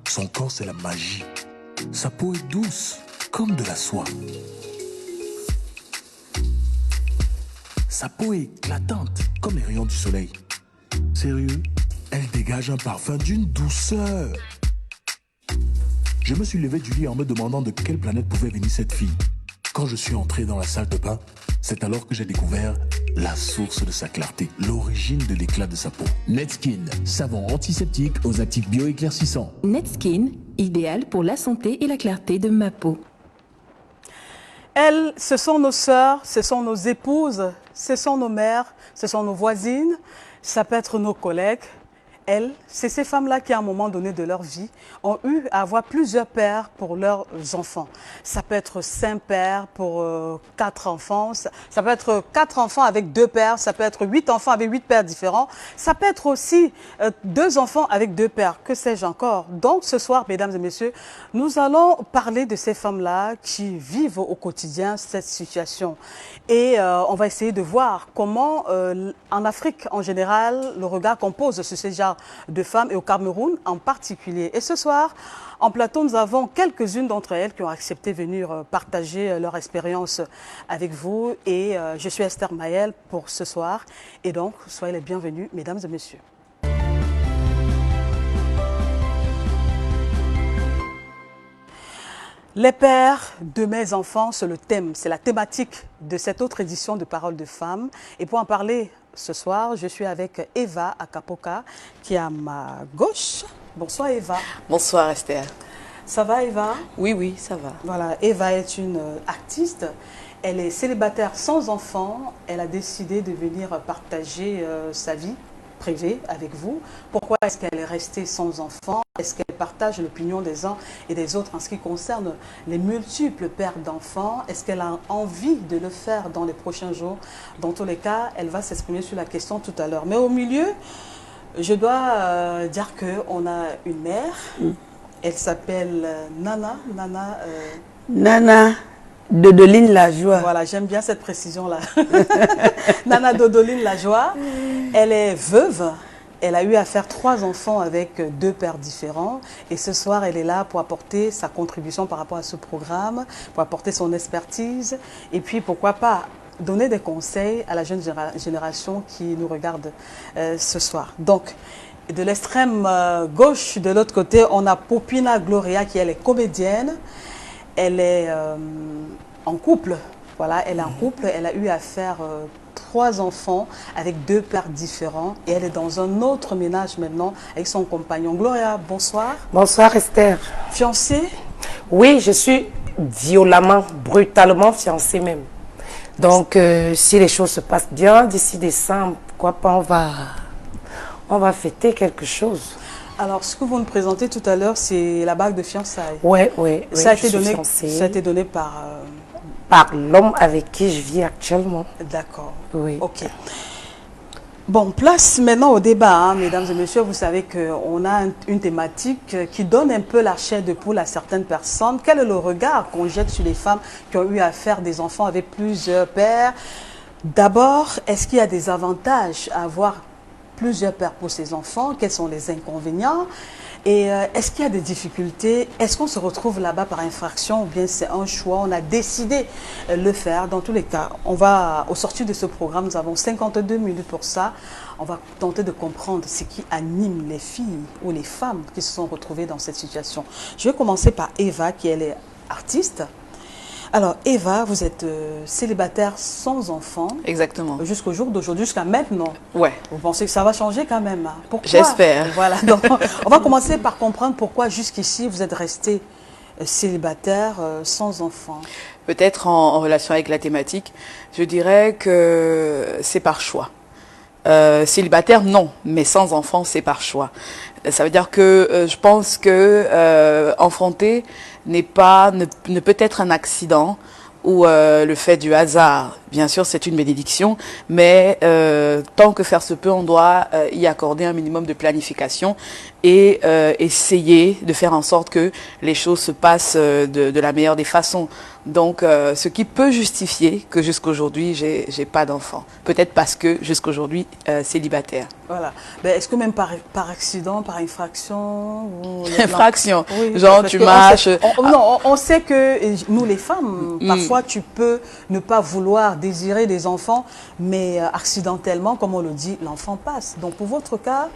Son corps, c'est la magie. Sa peau est douce, comme de la soie. Sa peau est éclatante, comme les rayons du soleil. Sérieux, elle dégage un parfum d'une douceur. Je me suis levé du lit en me demandant de quelle planète pouvait venir cette fille. Quand je suis entré dans la salle de bain, c'est alors que j'ai découvert la source de sa clarté, l'origine de l'éclat de sa peau. Netskin, savon antiseptique aux actifs bioéclaircissants. Netskin, idéal pour la santé et la clarté de ma peau. Elles, ce sont nos sœurs, ce sont nos épouses, ce sont nos mères, ce sont nos voisines, ça peut être nos collègues. Elles, c'est ces femmes-là qui, à un moment donné de leur vie, ont eu à avoir plusieurs pères pour leurs enfants. Ça peut être 5 pères pour 4 enfants, ça peut être 4 enfants avec 2 pères, ça peut être 8 enfants avec 8 pères différents, ça peut être aussi 2 enfants avec 2 pères, que sais-je encore. Donc ce soir, mesdames et messieurs, nous allons parler de ces femmes-là qui vivent au quotidien cette situation. Et on va essayer de voir comment, en Afrique en général, le regard qu'on pose sur ces genres de femmes et au Cameroun en particulier. Et ce soir, en plateau, nous avons quelques-unes d'entre elles qui ont accepté de venir partager leur expérience avec vous. Et je suis Esther Maël pour ce soir. Et donc, soyez les bienvenus, mesdames et messieurs. Les pères de mes enfants, c'est le thème, c'est la thématique de cette autre édition de Paroles de femmes. Et pour en parler ce soir, je suis avec Eva Akapoka, qui est à ma gauche. Bonsoir Eva. Bonsoir Esther. Ça va Eva? Oui, oui, ça va. Voilà, Eva est une artiste. Elle est célibataire sans enfant. Elle a décidé de venir partager sa vie privée avec vous. Pourquoi est-ce qu'elle est restée sans enfant? Est-ce qu'elle partage l'opinion des uns et des autres en ce qui concerne les multiples pères d'enfants? Est-ce qu'elle a envie de le faire dans les prochains jours? Dans tous les cas, elle va s'exprimer sur la question tout à l'heure. Mais au milieu, je dois dire qu'on a une mère. Elle s'appelle Nana. Nana Dodoline Lajoie. Voilà, j'aime bien cette précision-là. Nana Dodoline Lajoie. Elle est veuve. Elle a eu à faire 3 enfants avec 2 pères différents. Et ce soir, elle est là pour apporter sa contribution par rapport à ce programme, pour apporter son expertise. Et puis, pourquoi pas, donner des conseils à la jeune génération qui nous regarde ce soir. Donc, de l'extrême gauche, de l'autre côté, on a Popina Gloria, qui elle est comédienne. Elle est en couple. Voilà, elle est en couple. Elle a eu à faire 3 enfants avec 2 pères différents. Et elle est dans un autre ménage maintenant avec son compagnon. Gloria, bonsoir. Bonsoir Esther. Fiancée? Oui, je suis violemment, brutalement fiancée même. Donc, si les choses se passent bien, d'ici décembre, pourquoi pas, on va fêter quelque chose. Alors, ce que vous nous présentez tout à l'heure, c'est la bague de fiançailles. Oui, Ça a été donné par... par l'homme avec qui je vis actuellement. D'accord. Oui. Ok. Bon, place maintenant au débat, hein, mesdames et messieurs. Vous savez qu'on a une thématique qui donne un peu la chair de poule à certaines personnes. Quel est le regard qu'on jette sur les femmes qui ont eu à faire des enfants avec plusieurs pères? D'abord, est-ce qu'il y a des avantages à avoir plusieurs pères pour ses enfants? Quels sont les inconvénients? Et est-ce qu'il y a des difficultés? Est-ce qu'on se retrouve là-bas par infraction ou bien c'est un choix? On a décidé de le faire. Dans tous les cas, on va, au sortir de ce programme, nous avons 52 minutes pour ça. On va tenter de comprendre ce qui anime les filles ou les femmes qui se sont retrouvées dans cette situation. Je vais commencer par Eva, qui elle est artiste. Alors, Eva, vous êtes célibataire sans enfant. Exactement. Jusqu'au jour d'aujourd'hui, jusqu'à maintenant. Ouais. Vous pensez que ça va changer quand même? Pourquoi? J'espère. Voilà. Donc, on va commencer par comprendre pourquoi jusqu'ici, vous êtes resté célibataire sans enfant. Peut-être en relation avec la thématique, je dirais que c'est par choix. Célibataire, non, mais sans enfant, c'est par choix. Ça veut dire que je pense que enfanter ne peut être un accident ou le fait du hasard. Bien sûr, c'est une bénédiction, mais tant que faire se peut, on doit y accorder un minimum de planification et essayer de faire en sorte que les choses se passent de la meilleure des façons. Donc, ce qui peut justifier que jusqu'aujourd'hui, j'ai pas d'enfant. Peut-être parce que jusqu'aujourd'hui, célibataire. Voilà. Ben, est-ce que même par accident, par infraction ou... Infraction. Oui, Genre, parce tu que marches. on sait que nous, les femmes, parfois, tu peux ne pas vouloir désirer des enfants, mais accidentellement, comme on le dit, l'enfant passe. Donc, pour votre cas,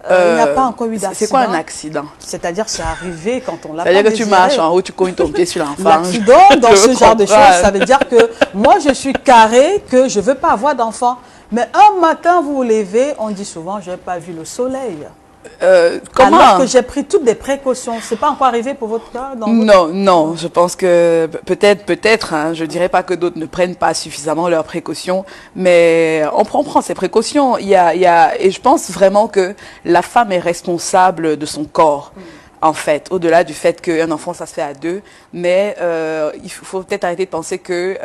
il n'y a pas encore eu d'accident. C'est quoi un accident? C'est-à-dire c'est arrivé quand on l'a pas C'est-à-dire que tu désiré. marches en haut, tu cognes ton pied sur l'enfant. L'accident, dans Je ce genre de choses, comprends. ça veut dire que moi, je suis carré, que je ne veux pas avoir d'enfant. Mais un matin, vous vous levez, on dit souvent, je n'ai pas vu le soleil. Comment? Alors que j'ai pris toutes les précautions. Ce n'est pas encore arrivé pour votre cas dans votre... Non, non, je pense que peut-être, hein, je dirais pas que d'autres ne prennent pas suffisamment leurs précautions, mais on prend ses précautions. Et je pense vraiment que la femme est responsable de son corps. En fait, au-delà du fait qu'un enfant, ça se fait à deux, mais il faut peut-être arrêter de penser que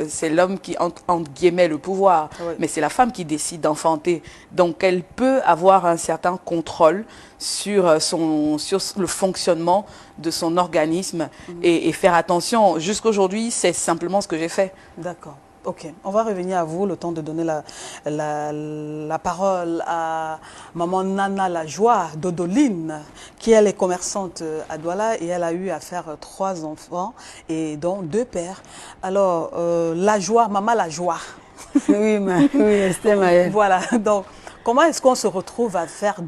c'est l'homme qui, entre guillemets, le pouvoir, Oui. mais c'est la femme qui décide d'enfanter. Donc, elle peut avoir un certain contrôle sur le fonctionnement de son organisme et faire attention. Jusqu'aujourd'hui, c'est simplement ce que j'ai fait. D'accord. Ok, on va revenir à vous, le temps de donner la parole à maman Nana La Joie Dodoline, qui elle est commerçante à Douala et elle a eu à faire 3 enfants et dont 2 pères. Alors, La Joie, maman La Joie. Oui, c'était Maëlle. Voilà, donc comment est-ce qu'on se retrouve à faire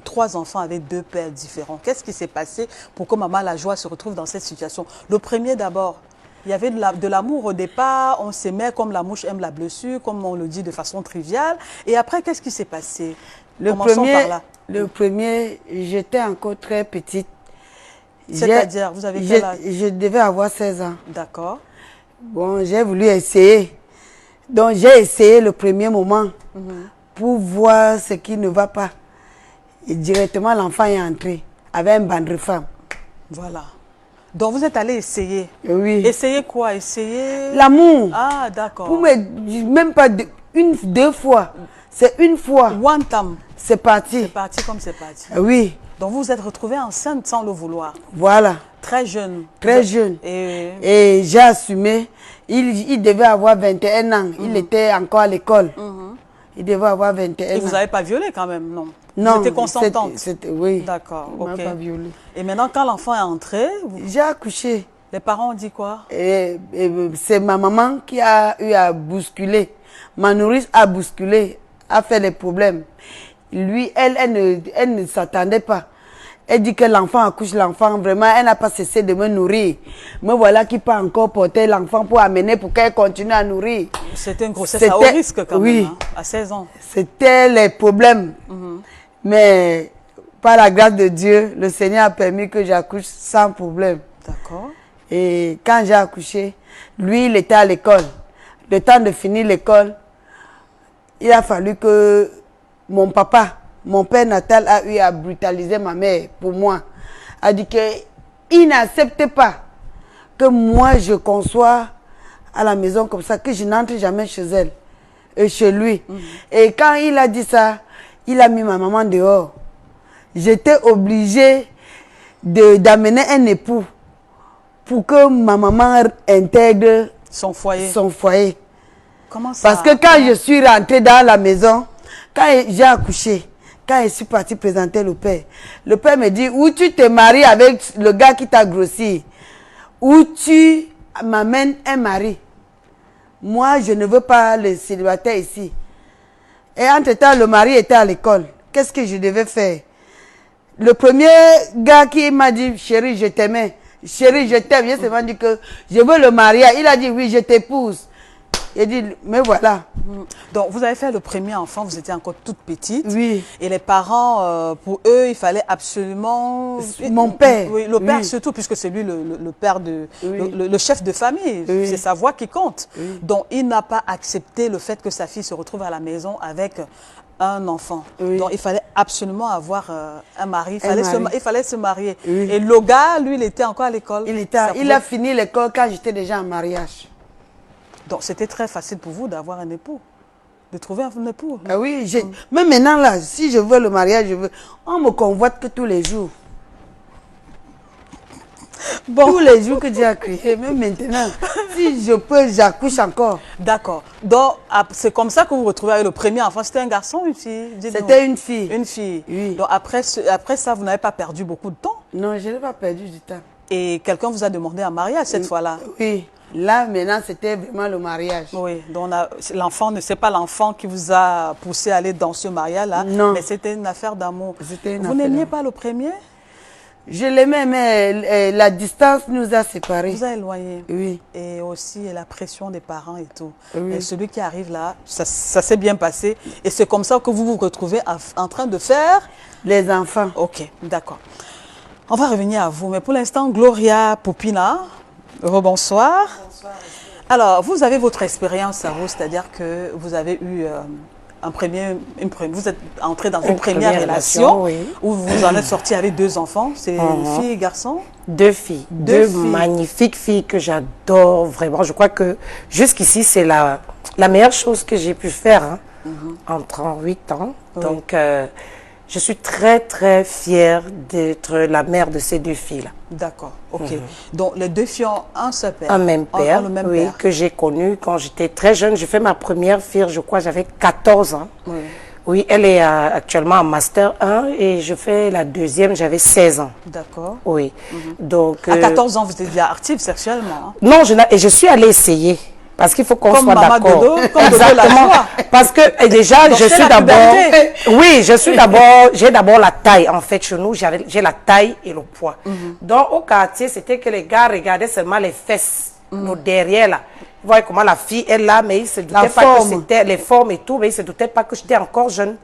3 enfants avec 2 pères différents? Qu'est-ce qui s'est passé pour que maman La Joie se retrouve dans cette situation? Le premier d'abord. Il y avait de l'amour au départ, on s'aimait comme la mouche aime la blessure, comme on le dit de façon triviale. Et après, qu'est-ce qui s'est passé? Commençons par là. Le premier, j'étais encore très petite. C'est-à-dire, vous avez quel âge? Je devais avoir 16 ans. D'accord. Bon, j'ai voulu essayer. Donc, j'ai essayé le premier moment pour voir ce qui ne va pas. Et directement, l'enfant est entré avec un banc de femme. Voilà. Donc, vous êtes allé essayer. Oui. Essayer quoi? Essayer... L'amour. Ah, d'accord. Pour même pas 2 fois. C'est une fois. One time. C'est parti. C'est parti comme c'est parti. Oui. Donc, vous vous êtes retrouvée enceinte sans le vouloir. Voilà. Très jeune. Très jeune. Et Et j'ai assumé. Il devait avoir 21 ans. Il était encore à l'école. Il devait avoir 21 ans. vous n'avez pas violé quand même, non? Non. Vous étiez consentante? Oui. D'accord, Il m'a ok. pas violé. Et maintenant, quand l'enfant est entré, J'ai accouché. les parents ont dit quoi? Et c'est ma maman qui a eu à bousculer. Ma nourrice a bousculé, a fait les problèmes. Lui, elle ne s'attendait pas. Elle dit que l'enfant accouche, l'enfant, vraiment, elle n'a pas cessé de me nourrir. Me voilà qui peut encore porter l'enfant pour amener, pour qu'elle continue à nourrir. C'était une grossesse à haut risque quand même, hein, à 16 ans. C'était les problèmes. Mais par la grâce de Dieu, le Seigneur a permis que j'accouche sans problème. D'accord. Et quand j'ai accouché, lui, il était à l'école. Le temps de finir l'école, il a fallu que mon papa, mon père natal, a eu à brutaliser ma mère pour moi. A dit qu'il n'acceptait pas que moi je conçois à la maison comme ça, que je n'entre jamais chez elle et chez lui. Et quand il a dit ça, il a mis ma maman dehors. J'étais obligée d'amener un époux pour que ma maman intègre Son foyer. son foyer. Comment ça? Parce que quand je suis rentrée dans la maison, quand j'ai accouché, quand je suis partie présenter le père me dit, où tu te maries avec le gars qui t'a grossi, où tu m'amènes un mari. Moi, je ne veux pas le célibataire ici. Et entre-temps, le mari était à l'école. Qu'est-ce que je devais faire? Le premier gars qui m'a dit, chérie, je t'aimais. Chérie, je t'aime. J'ai seulement dit que je veux le marier. Il a dit, oui, je t'épouse. J'ai dit, mais voilà. Donc, vous avez fait le premier enfant, vous étiez encore toute petite. Oui. Et les parents, pour eux, il fallait absolument... Mon père. Oui, le père Oui. surtout, puisque c'est lui le père de... Oui. Le chef de famille. Oui. C'est sa voix qui compte. Oui. Donc, il n'a pas accepté le fait que sa fille se retrouve à la maison avec un enfant. Oui. Donc, il fallait absolument avoir un mari. Il fallait se marier. Oui. Et le gars, lui, il était encore à l'école. Il a fini l'école quand j'étais déjà en mariage. Donc, c'était très facile pour vous d'avoir un époux, de trouver un époux. Ah oui, même maintenant là, si je veux le mariage, on me convoite que tous les jours. Bon, Tous les jours que Dieu a créé, même maintenant, si je peux, j'accouche encore. d'accord. Donc, c'est comme ça que vous vous retrouvez avec le premier enfant. C'était un garçon ou une fille? Dites-nous. C'était une fille. Une fille. Oui. Donc, après ça, vous n'avez pas perdu beaucoup de temps. Non, je n'ai pas perdu du temps. Et quelqu'un vous a demandé un mariage cette fois-là. Oui. Là, maintenant, c'était vraiment le mariage. Oui, donc l'enfant, ne c'est pas l'enfant qui vous a poussé à aller dans ce mariage-là, Non. mais c'était une affaire d'amour. C'était une Vous affaire n'aimiez d'amour. pas le premier? Je l'aimais, mais la distance nous a séparés. Vous a éloigné. Oui. Et aussi la pression des parents et tout. Oui. Et celui qui arrive là, ça s'est bien passé. Et c'est comme ça que vous vous retrouvez en train de faire. Les enfants. Ok, d'accord. On va revenir à vous. Mais pour l'instant, Gloria Popina, rebonsoir. Bonsoir. Alors, vous avez votre expérience à vous, c'est-à-dire que vous avez eu vous êtes entré dans une première relation oui. où vous en êtes sorti avec 2 enfants. C'est fille et garçon? 2 filles. Deux 2 filles. magnifiques filles que j'adore vraiment. Je crois que jusqu'ici, c'est la meilleure chose que j'ai pu faire hein, en 38 ans. Oui. Donc, je suis très, très fière d'être la mère de ces 2 filles-là. D'accord, ok. Donc, les 2 filles ont un seul père. Un même père, le même oui, père. que j'ai connu quand j'étais très jeune. J'ai fait ma première fille, je crois, j'avais 14 ans. Oui. Oui, elle est actuellement en Master 1 et je fais la deuxième, j'avais 16 ans. D'accord. Oui. Donc, À 14 ans, vous étiez déjà active sexuellement. Hein? non, et je suis allée essayer. Parce qu'il faut qu'on Comme soit Maman d'accord. Dodo, comme Dodo la joie. Parce que déjà, Donc, je c'est suis la d'abord... puberté. Oui, j'ai d'abord la taille. En fait, chez nous, j'ai la taille et le poids. Donc, au quartier, c'était que les gars regardaient seulement les fesses, nos derrière là. Vous voyez comment la fille est là, mais ils se doutaient pas que c'était les formes et tout, mais ils se doutaient pas que j'étais encore jeune.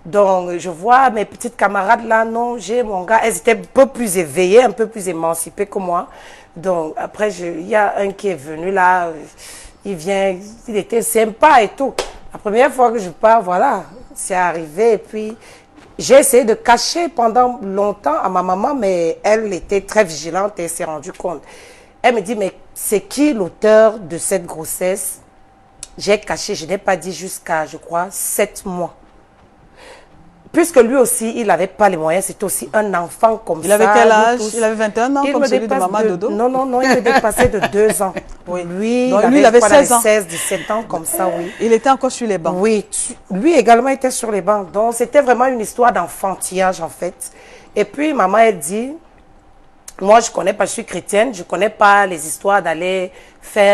Donc, je vois mes petites camarades là, non, j'ai mon gars, elles étaient un peu plus éveillées, un peu plus émancipées que moi. Donc, après, il y a un qui est venu là, il vient, il était sympa et tout. La première fois que je pars, voilà, c'est arrivé. Et puis, j'ai essayé de cacher pendant longtemps à ma maman, mais elle était très vigilante et s'est rendue compte. Elle me dit, mais c'est qui l'auteur de cette grossesse? J'ai caché, je n'ai pas dit jusqu'à, je crois, 7 mois. Puisque lui aussi, il n'avait pas les moyens, c'était aussi un enfant comme ça. Il avait quel âge? Il avait 21 ans, comme celui de Maman Dodo? Non, non, non, il me dépassait de 2 ans. Oui. Lui, Donc, il avait 16 ans. 16, 17 ans, comme ça, oui. Il était encore sur les bancs. Oui, lui également était sur les bancs. Donc, c'était vraiment une histoire d'enfantillage, en fait. Et puis, maman, elle dit, moi, je connais pas, je suis chrétienne, je connais pas les histoires d'aller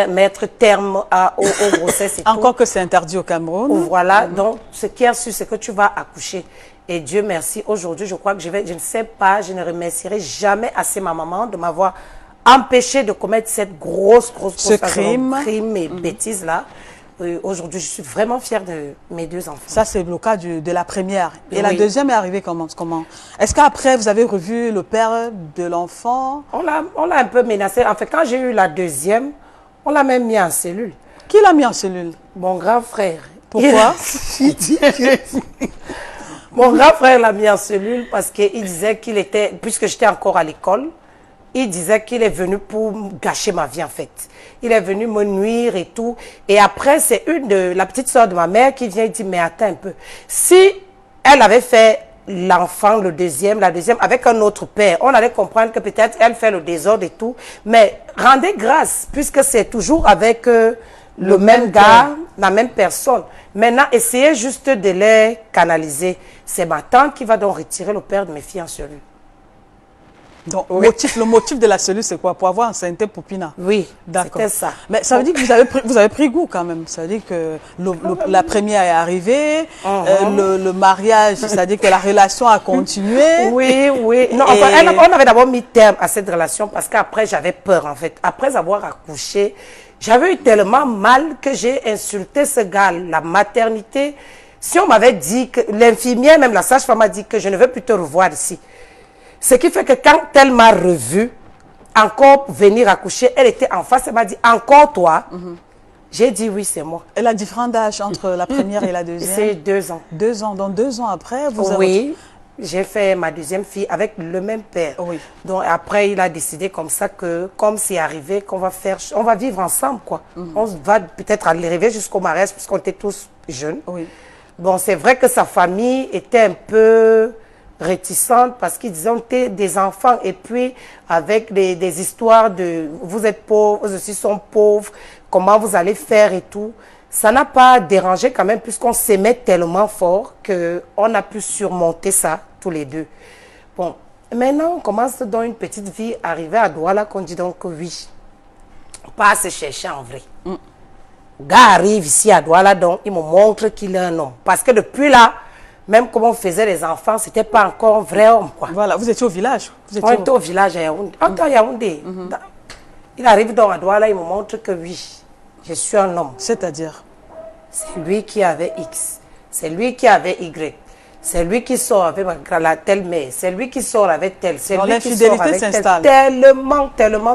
mettre terme aux grossesses et tout. Encore que c'est interdit au Cameroun. Voilà, donc ce qui est sûr, c'est que tu vas accoucher. Et Dieu merci, aujourd'hui, je crois que je ne sais pas, je ne remercierai jamais assez ma maman de m'avoir empêché de commettre cette grosse crime et bêtise là. Aujourd'hui, je suis vraiment fière de mes 2 enfants. Ça, c'est le cas de la première. Et Oui. la deuxième est arrivée comment? Est-ce qu'après, vous avez revu le père de l'enfant? On l'a un peu menacé. En fait, quand j'ai eu la deuxième, on l'a même mis en cellule. Qui l'a mis en cellule? Mon grand frère. Pourquoi? Mon grand frère l'a mis en cellule parce qu'il disait qu'il était, puisque j'étais encore à l'école, il disait qu'il est venu pour gâcher ma vie en fait. Il est venu me nuire et tout. Et après, c'est la petite soeur de ma mère qui vient et dit, mais attends un peu. Si elle avait fait l'enfant, la deuxième, avec un autre père, on allait comprendre que peut-être elle fait le désordre et tout. Mais rendez grâce, puisque c'est toujours avec le même gars, la même personne. Maintenant, essayez juste de les canaliser. C'est ma tante qui va donc retirer le père de mes filles en cellule. Donc, le motif de la cellule, c'est quoi? Pour avoir enceinté Popina? Oui, d'accord. c'était ça. Mais ça veut dire que vous avez pris goût quand même. Ça veut dire que la première est arrivée, le mariage, c'est-à-dire que la relation a continué. Oui, oui. Non, enfin, on avait d'abord mis terme à cette relation parce qu'après, j'avais peur en fait. Après avoir accouché, j'avais eu tellement mal que j'ai insulté ce gars, la maternité. Si on m'avait dit que l'infirmière, même la sage-femme m'a dit que je ne veux plus te revoir ici. Ce qui fait que quand elle m'a revu, encore venir accoucher, elle était en face, elle m'a dit, encore toi? J'ai dit oui, c'est moi. Elle a différent d'âge entre la première et la deuxième? C'est 2 ans. 2 ans. Donc 2 ans après, vous avez... Oui, j'ai fait ma deuxième fille avec le même père. Oui. Donc après, il a décidé comme ça que, comme c'est arrivé, on va vivre ensemble, quoi. On va peut-être arriver jusqu'au mariage, puisqu'on était tous jeunes. Oui. Bon, c'est vrai que sa famille était un peu réticentes parce qu'ils disaient, t'es des enfants et puis avec des histoires de vous êtes pauvres, eux aussi sont pauvres, comment vous allez faire et tout. Ça n'a pas dérangé quand même puisqu'on s'aimait tellement fort qu'on a pu surmonter ça tous les deux. Bon, maintenant on commence dans une petite vie, arriver à Douala qu'on dit donc que oui, pas à se chercher en vrai. Le gars arrive ici à Douala donc il me montre qu'il est un homme. Parce que depuis là, même comme on faisait les enfants, c'était pas encore un vrai homme, quoi. Voilà, vous étiez au village. On était au village à Yaoundé. On était à Yaoundé. Il arrive donc à Douala, il me montre que oui, je suis un homme. C'est-à-dire? C'est lui qui avait X. C'est lui qui avait Y. C'est lui qui sort avec la telle mère. C'est lui qui sort avec telle. C'est lui qui sort avec telle.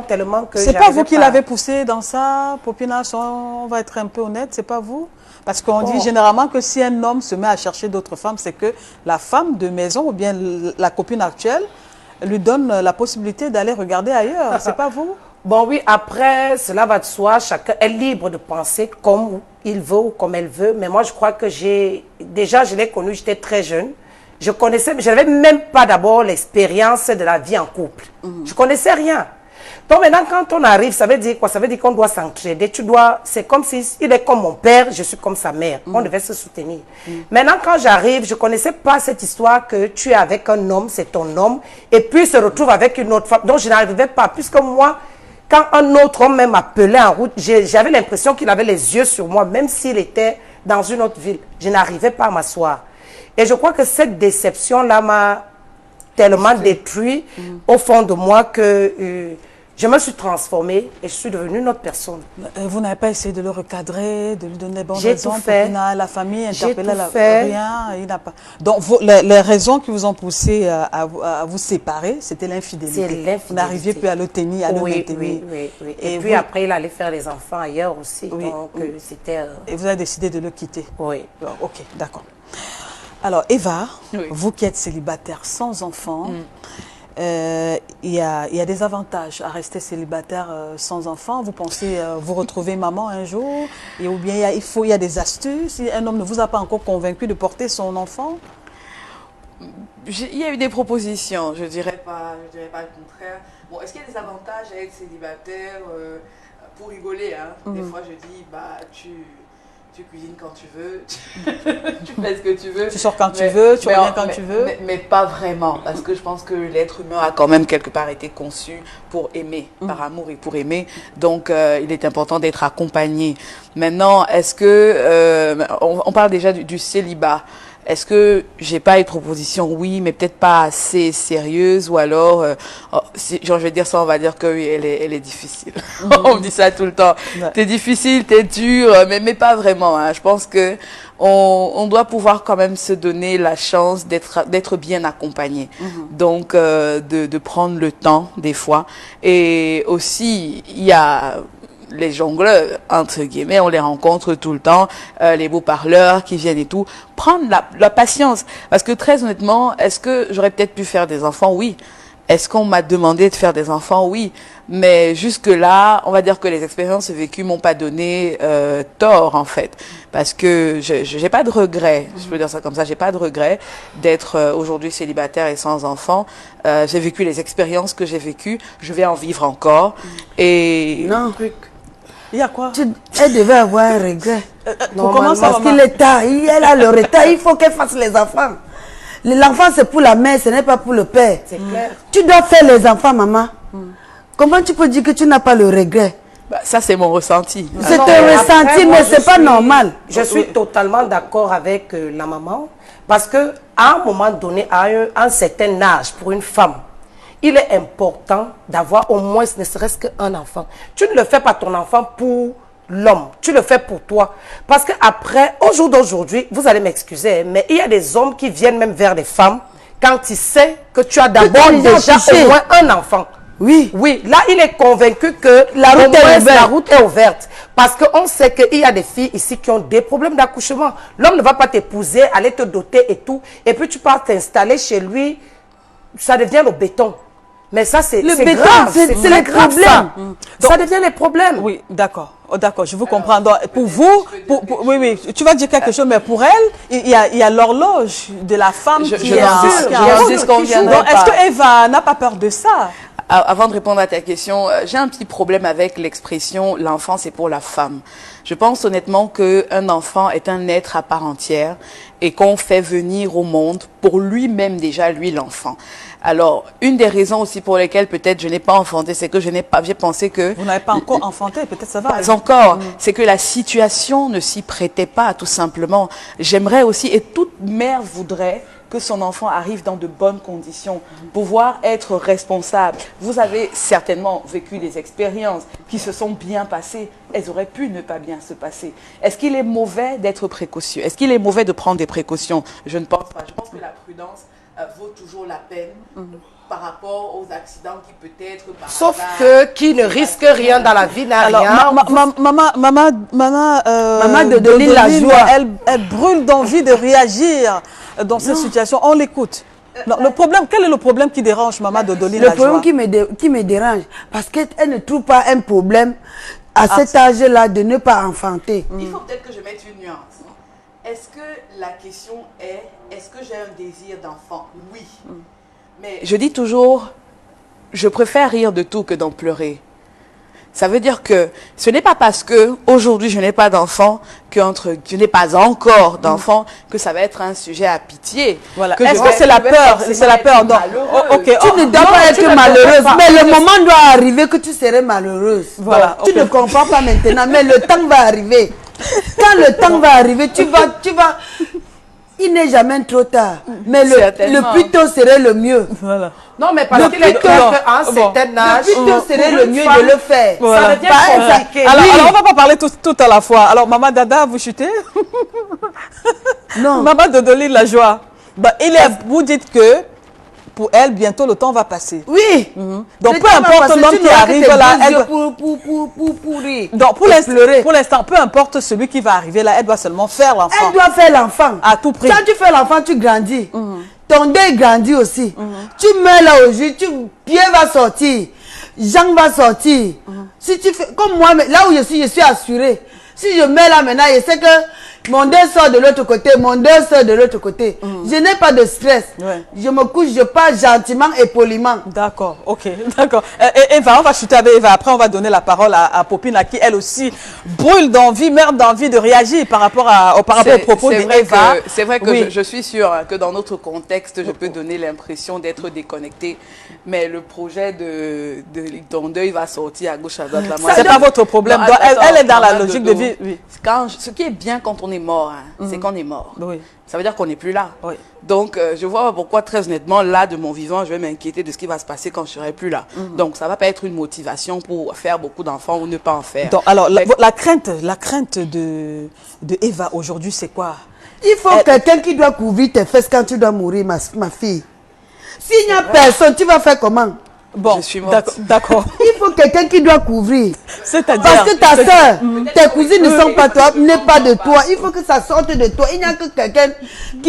Tellement que c'est pas vous qui l'avez poussé dans ça, Popina, on va être un peu honnête, c'est pas vous? Parce qu'on dit généralement que si un homme se met à chercher d'autres femmes, c'est que la femme de maison ou bien la copine actuelle lui donne la possibilité d'aller regarder ailleurs. C'est pas vous? Bon oui, après, cela va de soi. Chacun est libre de penser comme il veut ou comme elle veut. Mais moi, je crois que déjà, je l'ai connu, j'étais très jeune. Je connaissais, je n'avais même pas d'abord l'expérience de la vie en couple. Je connaissais rien. Donc maintenant, quand on arrive, ça veut dire quoi? Ça veut dire qu'on doit s'entraider. C'est comme si il est comme mon père, je suis comme sa mère. On devait se soutenir. Maintenant, quand j'arrive, je ne connaissais pas cette histoire que tu es avec un homme, c'est ton homme, et puis il se retrouve avec une autre femme. Donc je n'arrivais pas, puisque moi, quand un autre homme m'appelait en route, j'avais l'impression qu'il avait les yeux sur moi, même s'il était dans une autre ville. Je n'arrivais pas à m'asseoir. Et je crois que cette déception-là m'a tellement détruit au fond de moi que je me suis transformée et je suis devenue une autre personne. Vous n'avez pas essayé de le recadrer, de lui donner les bonnes J'ai raisons? tout fait. La famille interpellait rien, il n'a pas. Donc les raisons qui vous ont poussé à vous séparer, c'était l'infidélité. Vous n'arriviez plus à le tenir, à le maintenir. Oui. Et puis après, il allait faire les enfants ailleurs aussi. Oui. Donc c'était... Et vous avez décidé de le quitter? Oui. Ok, d'accord. Alors Eva, vous qui êtes célibataire sans enfants, il y a des avantages à rester célibataire sans enfants. Vous pensez vous retrouver maman un jour? Ou bien il y a des astuces? Si un homme ne vous a pas encore convaincu de porter son enfant? Il y a eu des propositions, je dirais pas le contraire. Bon, est-ce qu'il y a des avantages à être célibataire? Pour rigoler, hein. Des fois je dis, tu cuisines quand tu veux, tu fais ce que tu veux. Tu sors quand tu veux, tu reviens quand tu veux. Mais pas vraiment, parce que je pense que l'être humain a quand même quelque part été conçu pour aimer, par amour et pour aimer. Donc, il est important d'être accompagné. Maintenant, est-ce que, on parle déjà du célibat. Est-ce que j'ai pas une proposition? Oui, mais peut-être pas assez sérieuse, ou alors, genre, je vais dire ça, on va dire que oui, elle est difficile. On me dit ça tout le temps. T'es difficile, t'es dur, mais pas vraiment. Hein. Je pense que on doit pouvoir quand même se donner la chance d'être bien accompagné. Donc, de prendre le temps des fois. Et aussi, il y a les jongleurs, entre guillemets, on les rencontre tout le temps, les beaux parleurs qui viennent et tout. Prendre la patience. Parce que très honnêtement, est-ce que j'aurais peut-être pu faire des enfants? Oui. Est-ce qu'on m'a demandé de faire des enfants? Oui. Mais jusque-là, on va dire que les expériences vécues m'ont pas donné tort, en fait. Parce que j'ai pas de regret, je peux dire ça comme ça, j'ai pas de regret d'être aujourd'hui célibataire et sans enfant. J'ai vécu les expériences que j'ai vécues, je vais en vivre encore. Et Non. Il y a quoi? Elle devait avoir un regret. Comment ça, Parce qu'il est tard, elle a le retard, il faut qu'elle fasse les enfants. L'enfant, c'est pour la mère, ce n'est pas pour le père. C'est clair. Tu dois faire les enfants, maman. Comment tu peux dire que tu n'as pas le regret? Ça, c'est mon ressenti. C'est Non, un mais ressenti, après, moi, mais c'est pas normal. Je suis totalement d'accord avec la maman. Parce que à un moment donné, à un certain âge, pour une femme, il est important d'avoir au moins ne serait-ce qu'un enfant. Tu ne le fais pas ton enfant pour l'homme, tu le fais pour toi. Parce qu'après, au jour d'aujourd'hui, vous allez m'excuser, mais il y a des hommes qui viennent même vers des femmes quand ils savent que tu as d'abord déjà au moins un enfant. Oui. Oui, là, il est convaincu que la route est ouverte. Parce qu'on sait qu'il y a des filles ici qui ont des problèmes d'accouchement. L'homme ne va pas t'épouser, aller te doter et tout. Et puis tu pars t'installer chez lui, ça devient le béton. Mais ça, c'est Le c'est béton, grave. c'est très les grave, problèmes. ça. Ça devient des problèmes. Oui, d'accord. Oh, d'accord, je vous comprends. Donc, pour vous, oui, oui, tu vas dire quelque chose, mais pour elle, il y a l'horloge de la femme Je qui leur dis- qui je a leur un dis rôle. ce qu'on viendrait Donc, est-ce pas. que Eva n'a pas peur de ça? Avant de répondre à ta question, j'ai un petit problème avec l'expression « l'enfant, c'est pour la femme ». Je pense honnêtement qu'un enfant est un être à part entière et qu'on fait venir au monde pour lui-même déjà, lui l'enfant. Alors, une des raisons aussi pour lesquelles peut-être je n'ai pas enfanté, c'est que j'ai pensé que... Vous n'avez pas encore enfanté, peut-être ça va. Pas encore. C'est que la situation ne s'y prêtait pas, tout simplement. J'aimerais aussi, et toute mère voudrait, que son enfant arrive dans de bonnes conditions, pouvoir être responsable. Vous avez certainement vécu des expériences qui se sont bien passées. Elles auraient pu ne pas bien se passer. Est-ce qu'il est mauvais d'être précautieux? Est-ce qu'il est mauvais de prendre des précautions? Je ne pense pas. Je pense que la prudence vaut toujours la peine par rapport aux accidents qui peut-être... Sauf que qui ne risque rien dans la vie n'a Alors, rien. maman de Doline la joie. elle brûle d'envie de réagir dans cette situation. On l'écoute. Non, le problème, quel est le problème qui dérange maman de Doline Le la joie? problème qui me dérange, parce qu'elle ne trouve pas un problème à cet âge-là de ne pas enfanter. Il faut peut-être que je mette une nuance. Est-ce que la question est, est-ce que j'ai un désir d'enfant? Oui. Mais je dis toujours, je préfère rire de tout que d'en pleurer. Ça veut dire que ce n'est pas parce que aujourd'hui je n'ai pas d'enfant, je n'ai pas encore d'enfant, que ça va être un sujet à pitié. Voilà. Que Est-ce que c'est la peur? C'est la peur. Donc, ok. Tu ne dois pas être malheureuse, mais le moment doit arriver que tu serais malheureuse. Voilà, Tu ok. ne comprends pas maintenant, mais le temps va arriver. Quand le temps va arriver, tu vas... Il n'est jamais trop tard, mais le Certainement. plus tôt serait le mieux. Voilà. Non, mais parce Le qu'il est plus clair tôt- qu'à un certain âge, Le plus tôt serait pour le une mieux femme, de le faire. Voilà. ça devient Pas compliqué. Alors, Oui. on va pas parler tout à la fois. Alors, maman Dada, vous chutez? Non. Maman de Doline la joie. Bah, vous dites que pour elle, bientôt le temps va passer. Oui. Donc, Le peu temps va importe passer, l'homme tu qui n'auras que arrive tes là, beaux elle yeux pour rire. Donc, pour pleurer. l'instant, peu importe celui qui va arriver là, elle doit seulement faire l'enfant. Elle doit faire l'enfant. À tout prix. Quand tu fais l'enfant, tu grandis. Ton deuil grandit aussi. Tu meurs là aujourd'hui, Pierre va sortir. Jean va sortir. Si tu fais comme moi, là où je suis assurée. Si je meurs là maintenant, je sais que mon deuil sort de l'autre côté, mon deuil sort de l'autre côté. Je n'ai pas de stress. Ouais. Je me couche, je pars gentiment et poliment. D'accord, ok, d'accord. Eva, on va chuter avec Eva. Après, on va donner la parole à Popine, qui elle aussi brûle d'envie, meurt d'envie de réagir par rapport aux propos d'Eva. C'est vrai que Oui. je suis sûre que dans notre contexte, je peux donner l'impression d'être déconnectée. Mais le projet de ton deuil va sortir à gauche, à droite. Là, moi, C'est pas votre problème. Non, Donc, attends, elle est dans la maman logique de Dodo. vie. Oui. Ce qui est bien quand on est mort, c'est qu'on est mort. Oui. Ça veut dire qu'on n'est plus là. Oui. Donc, je vois pas pourquoi, très honnêtement, là, de mon vivant, je vais m'inquiéter de ce qui va se passer quand je serai plus là. Donc, ça va pas être une motivation pour faire beaucoup d'enfants ou ne pas en faire. Donc, alors, Mais- la crainte de Eva aujourd'hui, c'est quoi? Il faut quelqu'un qui doit couvrir tes fesses quand tu dois mourir, ma fille. S'il n'y a personne, tu vas faire comment? Bon, Je suis morte. d'accord. Il faut quelqu'un qui doit couvrir. C'est-à-dire... Parce que ta soeur, tes cousines ne sont pas toi, n'est pas de toi. Il faut que ça sorte de toi. Il n'y a que quelqu'un,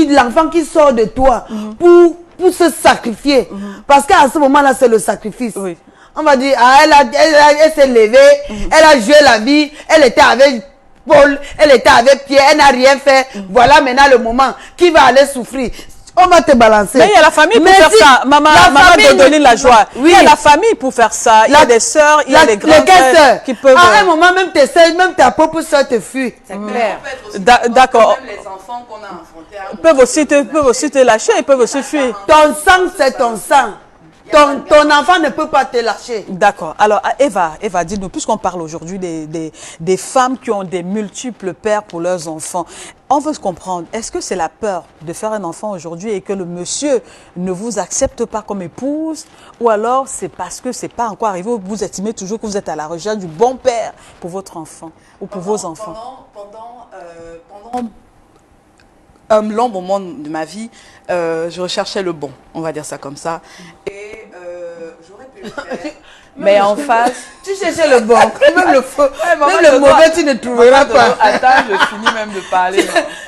l'enfant qui sort de toi pour se sacrifier. Parce qu'à ce moment-là, c'est le sacrifice. Oui. On va dire, ah, elle s'est levée, elle a joué la vie, elle était avec Paul, elle était avec Pierre, elle n'a rien fait. Voilà maintenant le moment. Qui va aller souffrir? On va te balancer. Mais il y a la famille pour Mais faire si ça. Maman famille de donner la joie. Oui. Il y a la famille pour faire ça. Il y a des sœurs, il y a des grands frères qui peuvent... À un moment, même tes sœurs, même ta propre soeur te fuit. C'est clair. D'accord. Même les enfants qu'on a enfantés à un Peuvent aussi te lâcher, ils peuvent aussi fuir. Ton sang, c'est ton sang. Ton enfant ne peut pas te lâcher. D'accord. Alors, Eva, dis-nous, puisqu'on parle aujourd'hui des femmes qui ont des multiples pères pour leurs enfants, on veut se comprendre, est-ce que c'est la peur de faire un enfant aujourd'hui et que le monsieur ne vous accepte pas comme épouse, ou alors c'est parce que c'est pas encore arrivé, ou vous estimez toujours que vous êtes à la recherche du bon père pour votre enfant ou pour vos enfants? Pendant un long moment de ma vie, je recherchais le bon, on va dire ça comme ça. Et j'aurais pu le faire. Mais en face... Tu cherchais le bon, même le faux, maman, même le mauvais, tu ne trouveras pas. Attends, je finis même de parler.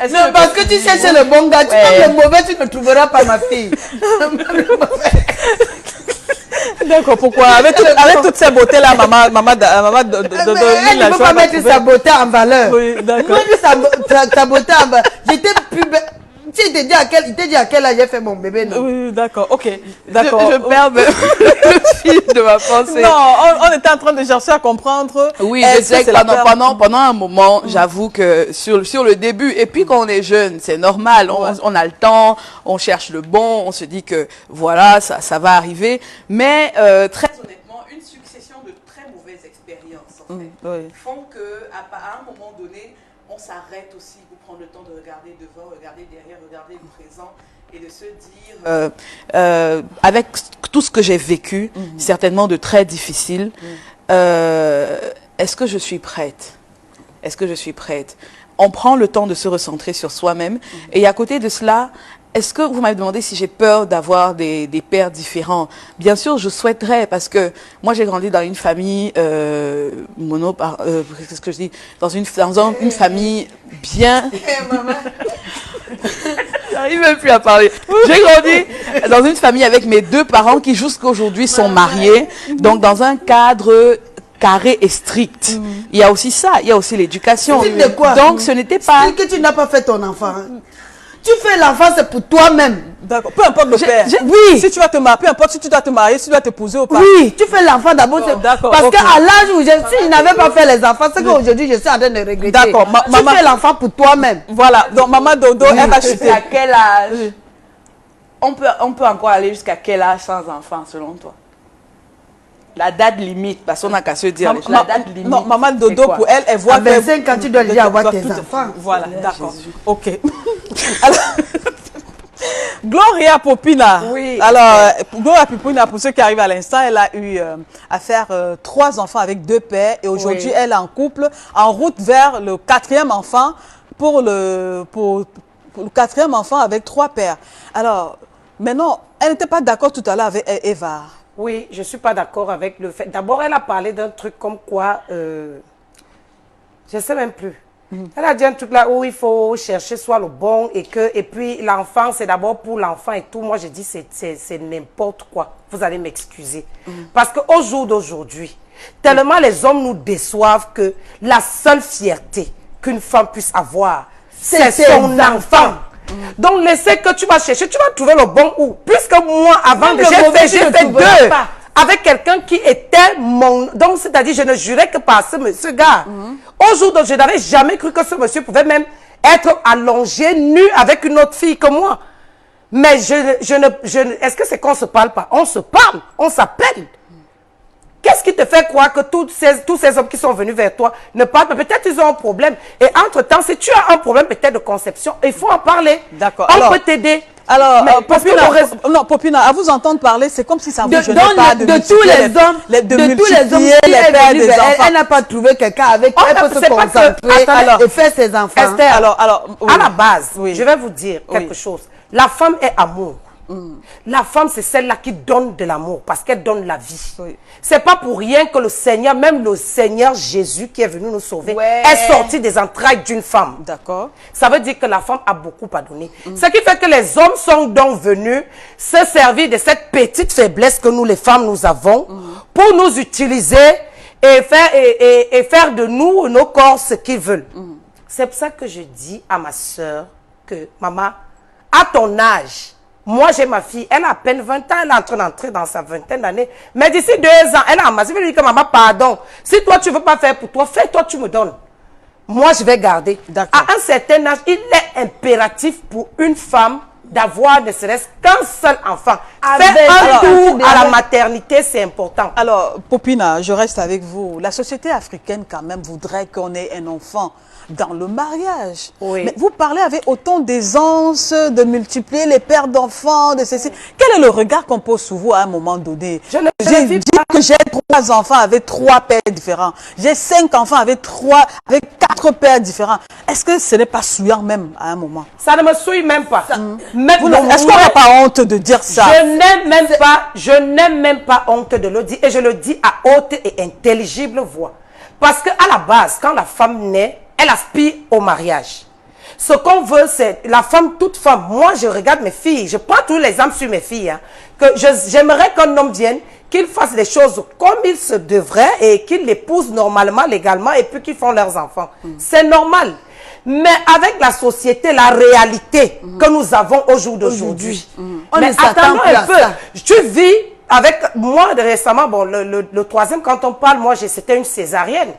Non, parce que tu cherchais le bon gars, même le mauvais, tu ne trouveras pas, ma fille. Même le mauvais. D'accord, pourquoi? Avec toutes ces beautés-là, maman Elle ne peut pas mettre sa beauté en valeur. Oui, d'accord. Sa beauté en valeur. J'étais plus belle. Tu t'es dit à quel âge j'ai fait mon bébé, non? Oui, d'accord, ok. D'accord. Je perds le fil de ma pensée. Non, on était en train de chercher à comprendre. Oui, je sais que pendant un moment, j'avoue que sur le début, et puis quand on est jeune, c'est normal, on a le temps, on cherche le bon, on se dit que voilà, ça va arriver. Mais très honnêtement, une succession de très mauvaises expériences en fait, font qu'à un moment donné, on s'arrête aussi pour prendre le temps de regarder devant, regarder derrière, regarder le présent et de se dire, avec tout ce que j'ai vécu, certainement de très difficile, est-ce que je suis prête? Est-ce que je suis prête? On prend le temps de se recentrer sur soi-même. Et à côté de cela, est-ce que vous m'avez demandé si j'ai peur d'avoir des pères différents? Bien sûr, je souhaiterais, parce que moi j'ai grandi dans une famille qu'est-ce que je dis? Dans une famille bien. J'arrive même plus à parler. J'ai grandi dans une famille avec mes deux parents qui jusqu'à aujourd'hui sont mariés, donc dans un cadre carré et strict. Il y a aussi ça, il y a aussi l'éducation. Donc ce n'était pas... C'est que tu n'as pas fait ton enfant. Tu fais l'enfant, c'est pour toi-même. D'accord. Peu importe le père. Oui. Si tu vas te marier, peu importe si tu dois te marier, si tu dois t'épouser ou pas. Oui, tu fais l'enfant d'abord. D'accord. Parce qu'à l'âge où si je n'avais pas fait les enfants, c'est qu'aujourd'hui je suis en train de regretter. D'accord. Tu fais l'enfant pour toi-même. Voilà. Donc maman Dodo, elle va chuter. À quel âge on peut encore aller jusqu'à quel âge sans enfant, selon toi? La date limite, parce qu'on n'a qu'à se dire. La date limite. Non, maman Dodo, pour elle, elle voit. À 25 ans, tu dois déjà avoir tes enfants. Voilà, d'accord. Ok. Alors, Gloria Popina. Oui. Alors, Gloria Popina, pour ceux qui arrivent à l'instant, elle a eu à faire 3 enfants avec 2 pères. Et aujourd'hui, elle est en couple, en route vers le 4e enfant, pour le 4e enfant avec 3 pères. Alors, maintenant, elle n'était pas d'accord tout à l'heure avec Eva. Oui, je ne suis pas d'accord avec le fait. D'abord, elle a parlé d'un truc comme quoi, je ne sais même plus. Elle a dit un truc là où il faut chercher soit le bon et puis l'enfant, c'est d'abord pour l'enfant et tout. Moi, je dis c'est n'importe quoi. Vous allez m'excuser. Parce qu'au jour d'aujourd'hui, tellement les hommes nous déçoivent que la seule fierté qu'une femme puisse avoir, c'est son enfant. Donc, laissez que tu vas chercher, tu vas trouver le bon où. Puisque moi, avant, j'ai fait 2 avec quelqu'un qui était mon... Donc, c'est-à-dire, je ne jurais que par ce gars. Au jour d'aujourd'hui, je n'avais jamais cru que ce monsieur pouvait même être allongé, nu, avec une autre fille que moi. Mais est-ce que c'est qu'on ne se parle pas? On se parle, on s'appelle. Qu'est-ce qui te fait croire que tous ces hommes qui sont venus vers toi ne parlent pas? Peut-être ils ont un problème. Et entre-temps, si tu as un problème peut-être de conception, il faut en parler. D'accord. On peut t'aider. Alors, Popina, à vous entendre parler, c'est comme si ça vous gênait pas de tous les hommes, de tous les hommes qui est pères venue, des enfants. elle n'a pas trouvé quelqu'un avec qui elle peut se concentrer et faire ses enfants. Esther, alors, à la base, je vais vous dire quelque chose. La femme est amour. La femme, c'est celle-là qui donne de l'amour parce qu'elle donne la vie. C'est pas pour rien que le Seigneur, même le Seigneur Jésus qui est venu nous sauver, est sorti des entrailles d'une femme. D'accord. Ça veut dire que la femme a beaucoup à donner. Ce qui fait que les hommes sont donc venus se servir de cette petite faiblesse que nous, les femmes, nous avons pour nous utiliser et faire de nous, nos corps, ce qu'ils veulent. C'est pour ça que je dis à ma soeur que, maman, à ton âge, moi, j'ai ma fille, elle a à peine 20 ans, elle est en train d'entrer dans sa vingtaine d'années. Mais d'ici 2 ans, elle a amassé. Je vais lui dire que maman, pardon. Si toi, tu ne veux pas faire pour toi, fais-toi, tu me donnes. Moi, je vais garder. À un certain âge, il est impératif pour une femme d'avoir ne serait-ce qu'un seul enfant. Faire un tour à la maternité, c'est important. Alors, Popina, je reste avec vous. La société africaine, quand même, voudrait qu'on ait un enfant dans le mariage. Oui. Mais vous parlez avec autant d'aisance de multiplier les pères d'enfants, de ceci. Quel est le regard qu'on pose sur vous à un moment donné? J'ai dit que j'ai 3 enfants avec 3 pères différents. J'ai 5 enfants avec 4 pères différents. Est-ce que ce n'est pas souillant même à un moment? Ça ne me souille même pas. Est-ce qu'on n'a pas honte de dire ça? Je n'ai même pas honte de le dire. Et je le dis à haute et intelligible voix. Parce qu'à la base, quand la femme naît, elle aspire au mariage. Ce qu'on veut, c'est la femme, toute femme. Moi, je regarde mes filles, je prends tous les exemples sur mes filles, hein, que j'aimerais qu'un homme vienne, qu'il fasse les choses comme il se devrait et qu'il l'épouse normalement, légalement, et puis qu'ils font leurs enfants. C'est normal. Mais avec la société, la réalité que nous avons au jour d'aujourd'hui, on mais ne s'attend attendons plus un à peu. ça. Tu vis avec moi récemment, bon, le troisième, quand on parle, moi, c'était une césarienne.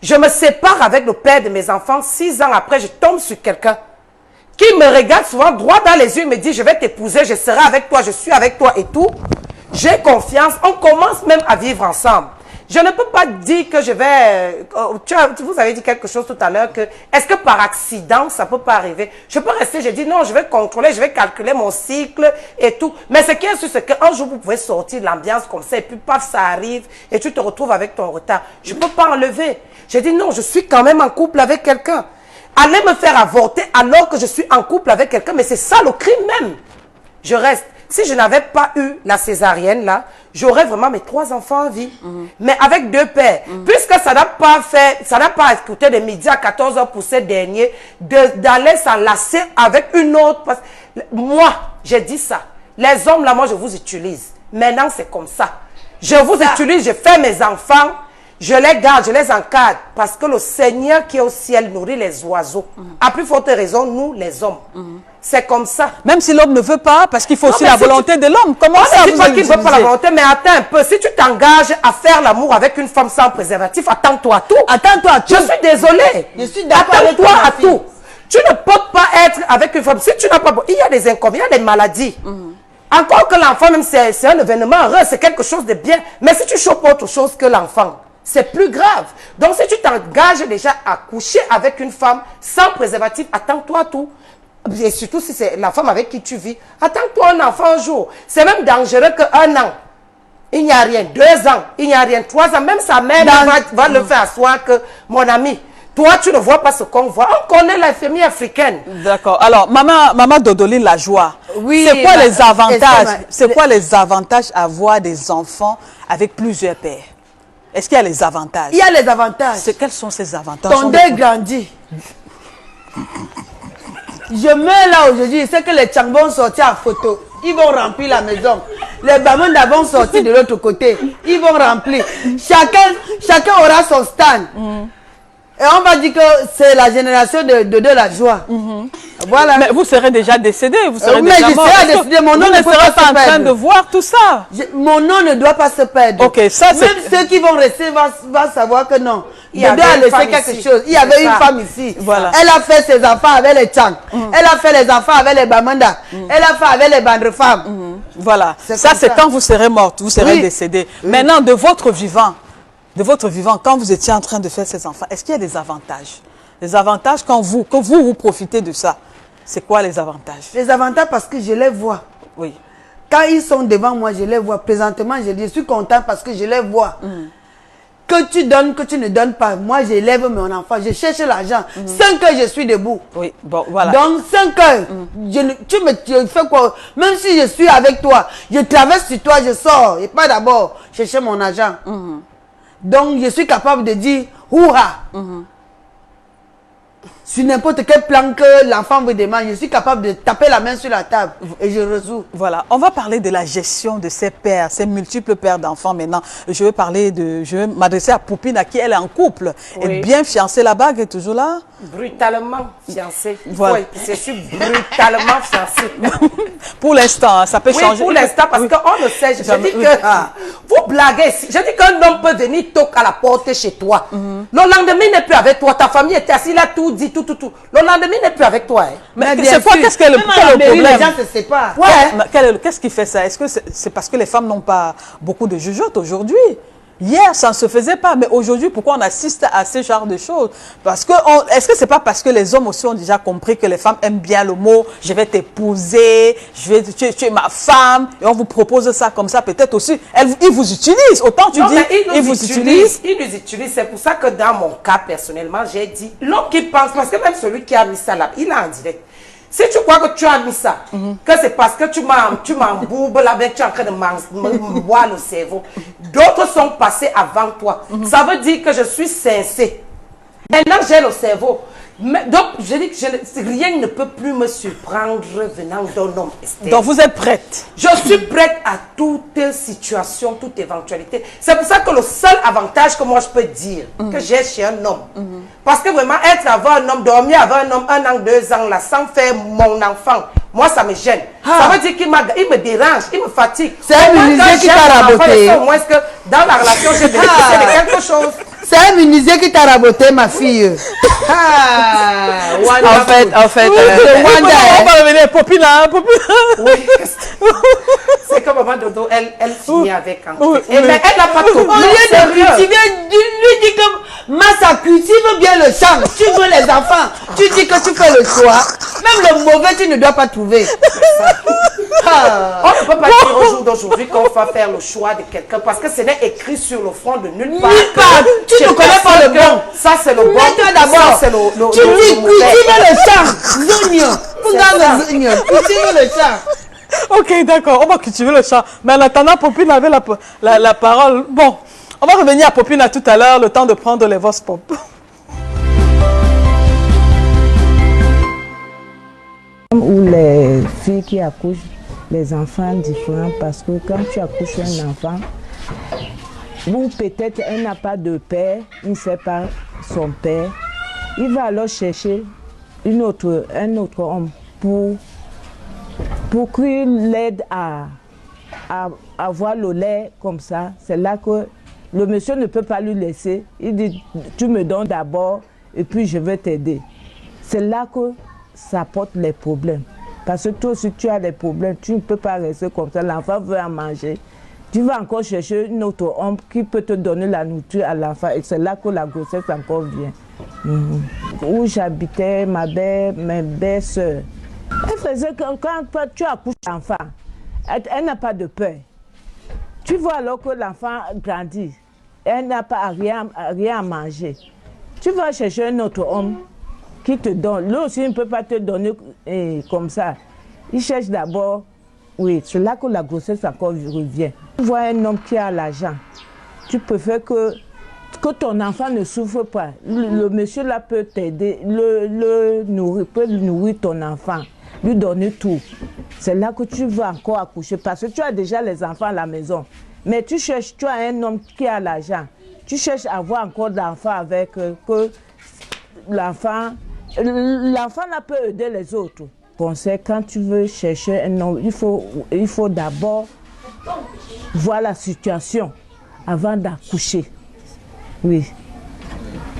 Je me sépare avec le père de mes enfants. 6 ans après, je tombe sur quelqu'un qui me regarde souvent droit dans les yeux et me dit, je vais t'épouser, je serai avec toi, je suis avec toi et tout. J'ai confiance. On commence même à vivre ensemble. Je ne peux pas dire que je vais... vous avez dit quelque chose tout à l'heure que... Est-ce que par accident, ça ne peut pas arriver? Je peux rester, je dis non, je vais contrôler, je vais calculer mon cycle et tout. Mais ce qui est sûr, c'est qu'un jour, vous pouvez sortir de l'ambiance comme ça et puis paf, ça arrive et tu te retrouves avec ton retard. Je ne peux pas enlever. J'ai dit non, je suis quand même en couple avec quelqu'un. Allez me faire avorter alors que je suis en couple avec quelqu'un, mais c'est ça le crime même. Je reste. Si je n'avais pas eu la césarienne là, j'aurais vraiment mes 3 enfants en vie. Mais avec 2 pères. Puisque ça n'a pas fait, ça n'a pas écouté de midi à 14 h pour ces derniers, d'aller s'enlacer avec une autre. Moi, j'ai dit ça. Les hommes là, moi je vous utilise. Maintenant c'est comme ça. Je vous utilise, je fais mes enfants. Je les garde, je les encadre, parce que le Seigneur qui est au ciel nourrit les oiseaux. À plus forte raison, nous, les hommes. C'est comme ça. Même si l'homme ne veut pas, parce qu'il faut aussi la volonté de l'homme. Comment ça, on ne vous dit pas qu'il ne veut pas la utilisez? volonté, mais attends un peu. Si tu t'engages à faire l'amour avec une femme sans préservatif, attends-toi à tout. Attends-toi à tout. Je suis désolée. Je suis d'accord avec Attends-toi toi, à ma fille. tout. Tu ne peux pas être avec une femme. Si tu n'as pas... Il y a des inconvénients, il y a des maladies. Encore que l'enfant, même c'est un événement heureux, c'est quelque chose de bien. Mais si tu chopes autre chose que l'enfant, c'est plus grave. Donc si tu t'engages déjà à coucher avec une femme sans préservatif, attends-toi à tout. Et surtout si c'est la femme avec qui tu vis, attends-toi un enfant un jour. C'est même dangereux qu'un an, il n'y a rien. 2 ans, il n'y a rien. 3 ans, même sa mère va le faire asseoir que mon ami. Toi, tu ne vois pas ce qu'on voit. On connaît la famille africaine. D'accord. Alors, maman Dodoli, la joie. Oui, c'est quoi les avantages? C'est le- quoi les avantages à avoir des enfants avec plusieurs pères? Est-ce qu'il y a les avantages? Il y a les avantages. Quels sont ces avantages? Ton deuil grandit. Je meurs là aujourd'hui, c'est que les Tchambons sortis en photo. Ils vont remplir la maison. Les Bamanda vont sortir de l'autre côté. Ils vont remplir. Chacun aura son stand. Et on va dire que c'est la génération de la joie. Voilà. Mais vous serez déjà décédé, vous serez mais déjà je mort. serai Est-ce que décédé, mon nom vous ne ne peut serez pas pas se en train perdre. de voir tout ça. Mon nom ne doit pas se perdre. Ok, ça c'est... Même ceux qui vont rester vont savoir que non. Il Je y dois avait une laisser femme quelque ici. chose. Il y avait C'est une ça. femme ici. Voilà. Elle a fait ses enfants avec les Tchang. Elle a fait les enfants avec les Bamanda. Elle a fait avec les bandes femmes. Voilà, C'est ça comme c'est ça. quand vous serez morte, vous serez Oui. décédé. Maintenant, de votre vivant, quand vous étiez en train de faire ces enfants, est-ce qu'il y a des avantages? Les avantages que vous profitez de ça, c'est quoi les avantages? Les avantages parce que je les vois. Oui. Quand ils sont devant moi, je les vois. Présentement, je suis content parce que je les vois. Que tu donnes, que tu ne donnes pas. Moi, j'élève mon enfant. Je cherche l'argent. 5 heures, je suis debout. Oui, bon, voilà. Donc, 5 heures, tu fais quoi? Même si je suis avec toi, je traverse sur toi, je sors. Et pas d'abord chercher mon argent. Donc, je suis capable de dire, ouha. Sur n'importe quel plan que l'enfant me demande, je suis capable de taper la main sur la table et je résous. Voilà, on va parler de la gestion de ces pères, ces multiples pères d'enfants maintenant. Je vais m'adresser à Poupine, à qui elle est en couple. Elle est bien fiancée, la bague est toujours là. Brutalement fiancé. Voilà. Oui, je suis brutalement fiancé. Pour l'instant, ça peut Oui, changer. pour l'instant, parce qu'on le sait. Je Jamais- dis que vous blaguez. Je dis qu'un homme peut venir toquer à la porte chez toi. Le lendemain, il n'est plus avec toi. Ta famille était assise, il a tout dit, tout. Le lendemain, il n'est plus avec toi. Hein. Mais bien c'est quoi, sûr. qu'est-ce que Même à la quel est le mairie, problème? les gens se séparent. Ouais. Qu'est-ce qui fait ça? Est-ce que c'est parce que les femmes n'ont pas beaucoup de jugeotes aujourd'hui? Hier, ça ne se faisait pas, mais aujourd'hui, pourquoi on assiste à ce genre de choses? Parce que, est-ce que c'est pas parce que les hommes aussi ont déjà compris que les femmes aiment bien le mot « je vais t'épouser, tu es ma femme » et on vous propose ça comme ça, peut-être aussi, ils vous utilisent, autant tu Non, dis, mais ils vous utilisent. Ils nous utilisent. C'est pour ça que dans mon cas, personnellement, j'ai dit, l'homme qui pense, parce que même celui qui a mis ça là, il est en direct. Si tu crois que tu as mis ça, que c'est parce que tu m'embourbes là, tu es en train de me boire le cerveau. D'autres sont passés avant toi. Ça veut dire que je suis sincère. Maintenant, j'ai le cerveau. Mais, donc, je dis que rien ne peut plus me surprendre venant d'un homme, Esther. Donc vous êtes prête? Je suis prête à toute situation, toute éventualité. C'est pour ça que le seul avantage que moi je peux dire que j'ai chez un homme, parce que vraiment être avoir un homme, dormir avec un homme 1 an, 2 ans, là, sans faire mon enfant, moi ça me gêne. Ça veut dire qu'il me dérange, il me fatigue. C'est un menuisier qui t'a raboté. Au moins que dans la relation, j'ai bénéficié de quelque chose. C'est un menuisier qui t'a raboté, ma fille. En fait, On va revenir, Popina, Oui, c'est comme maman Dodo, elle finit avec un Oui, Et mais elle n'a pas tout. Au lieu de cultiver, lui dit que Massa cultive bien le champ. Tu veux les enfants, tu dis que tu fais le choix. Même le mauvais, tu ne dois pas trouver. On ne peut pas dire au jour d'aujourd'hui qu'on va faire le choix de quelqu'un parce que ce n'est écrit sur le front de nulle part. Nulle part. Tu ne connais pas le bon. Ça, c'est le bon. Mets-toi d'abord. Ça, c'est le Tu dis cultive le champ. Zogno. Cultive le champ. Ok, d'accord, on va cultiver le champ. Mais en attendant, Popine avait la parole. Bon, on va revenir à Popine à tout à l'heure, le temps de prendre les vox pop. Ou les filles qui accouchent les enfants différents, parce que quand tu accouches un enfant, ou peut-être elle n'a pas de père, il ne sait pas son père, il va alors chercher un autre homme pour qu'il l'aide à avoir le lait comme ça. C'est là que le monsieur ne peut pas lui laisser. Il dit, tu me donnes d'abord et puis je vais t'aider. C'est là que ça porte les problèmes. Parce que toi, si tu as des problèmes, tu ne peux pas rester comme ça. L'enfant veut en manger. Tu vas encore chercher un autre homme qui peut te donner la nourriture à l'enfant. Et c'est là que la grossesse encore vient. Où j'habitais, mes belles-sœurs, elle faisait que quand tu accouches l'enfant, elle n'a pas de peur. Tu vois alors que l'enfant grandit, elle n'a pas rien à manger. Tu vas chercher un autre homme qui te donne. Lui aussi ne peut pas te donner comme ça. Il cherche d'abord, oui, c'est là que la grossesse encore revient. Tu vois un homme qui a l'argent, tu préfères que ton enfant ne souffre pas. Le monsieur là peut t'aider, peut nourrir ton enfant, lui donner tout. C'est là que tu vas encore accoucher parce que tu as déjà les enfants à la maison. Mais tu as un homme qui a l'argent. Tu cherches à avoir encore d'enfants avec que l'enfant là peut aider les autres. Conseil, quand tu veux chercher un homme, il faut d'abord voir la situation avant d'accoucher. Oui.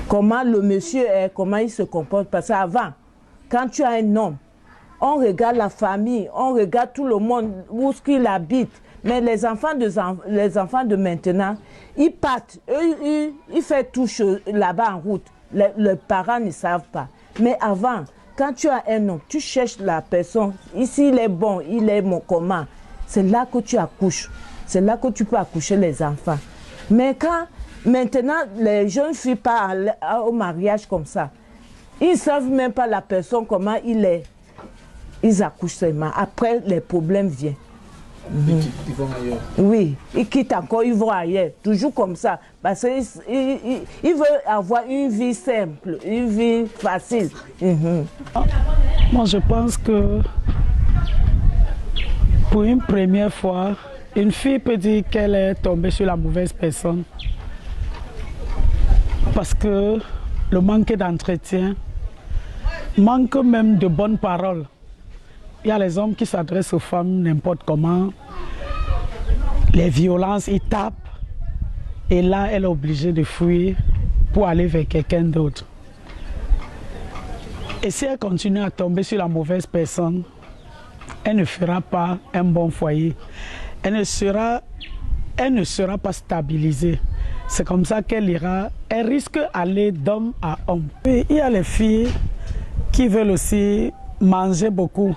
Comment le monsieur est, comment il se comporte. Parce qu'avant, quand tu as un homme, on regarde la famille, on regarde tout le monde, où est-ce qu'il habite. Mais les enfants de maintenant, ils partent, ils font tout là-bas en route. Les parents ne savent pas. Mais avant, quand tu as un homme, tu cherches la personne. Ici, il est bon, il est mon comment. C'est là que tu accouches. C'est là que tu peux accoucher les enfants. Mais quand maintenant, les jeunes filles partent au mariage comme ça, ils ne savent même pas la personne, comment il est. Ils accouchent seulement. Après, les problèmes viennent. Ils vont ailleurs. Oui, ils quittent encore, ils vont ailleurs. Toujours comme ça. Parce qu'ils veulent avoir une vie simple, une vie facile. Moi, je pense que pour une première fois, une fille peut dire qu'elle est tombée sur la mauvaise personne. Parce que le manque d'entretien, manque même de bonnes paroles. Il y a les hommes qui s'adressent aux femmes n'importe comment. Les violences, ils tapent. Et là, elle est obligée de fuir pour aller vers quelqu'un d'autre. Et si elle continue à tomber sur la mauvaise personne, elle ne fera pas un bon foyer. Elle ne sera pas stabilisée. C'est comme ça qu'elle ira. Elle risque d'aller d'homme à homme. Et il y a les filles qui veulent aussi manger beaucoup.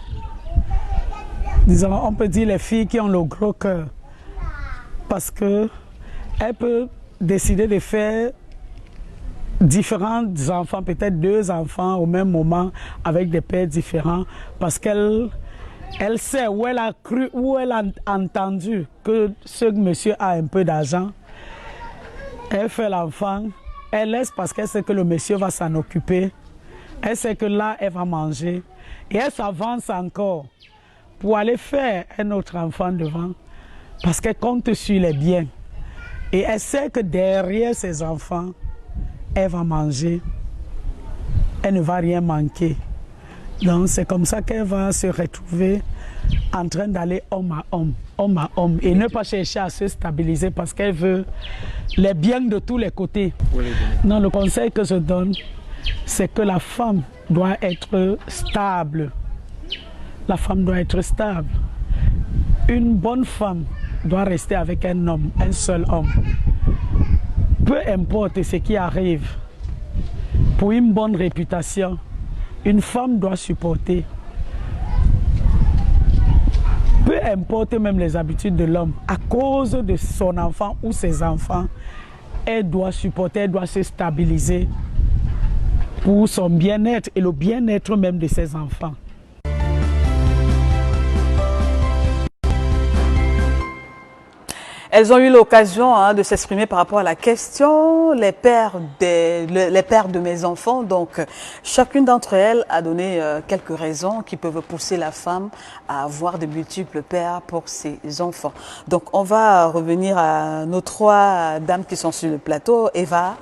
Disons, on peut dire les filles qui ont le gros cœur. Parce qu'elles peuvent décider de faire différents enfants, peut-être 2 enfants au même moment, avec des pères différents, parce qu'elle sait où elle a cru, où elle a entendu que ce monsieur a un peu d'argent. Elle fait l'enfant, elle laisse parce qu'elle sait que le monsieur va s'en occuper. Elle sait que là, elle va manger. Et elle s'avance encore pour aller faire un autre enfant devant. Parce qu'elle compte sur les biens. Et elle sait que derrière ses enfants, elle va manger. Elle ne va rien manquer. Donc c'est comme ça qu'elle va se retrouver en train d'aller homme à homme, et ne pas chercher à se stabiliser parce qu'elle veut les biens de tous les côtés. Non, le conseil que je donne, c'est que la femme doit être stable. La femme doit être stable. Une bonne femme doit rester avec un homme, un seul homme. Peu importe ce qui arrive, pour une bonne réputation, une femme doit supporter. Peu importe même les habitudes de l'homme, à cause de son enfant ou ses enfants, elle doit supporter, elle doit se stabiliser pour son bien-être et le bien-être même de ses enfants. Elles ont eu l'occasion de s'exprimer par rapport à la question, les pères de mes enfants. Donc, chacune d'entre elles a donné quelques raisons qui peuvent pousser la femme à avoir de multiples pères pour ses enfants. Donc, on va revenir à nos trois dames qui sont sur le plateau. Eva,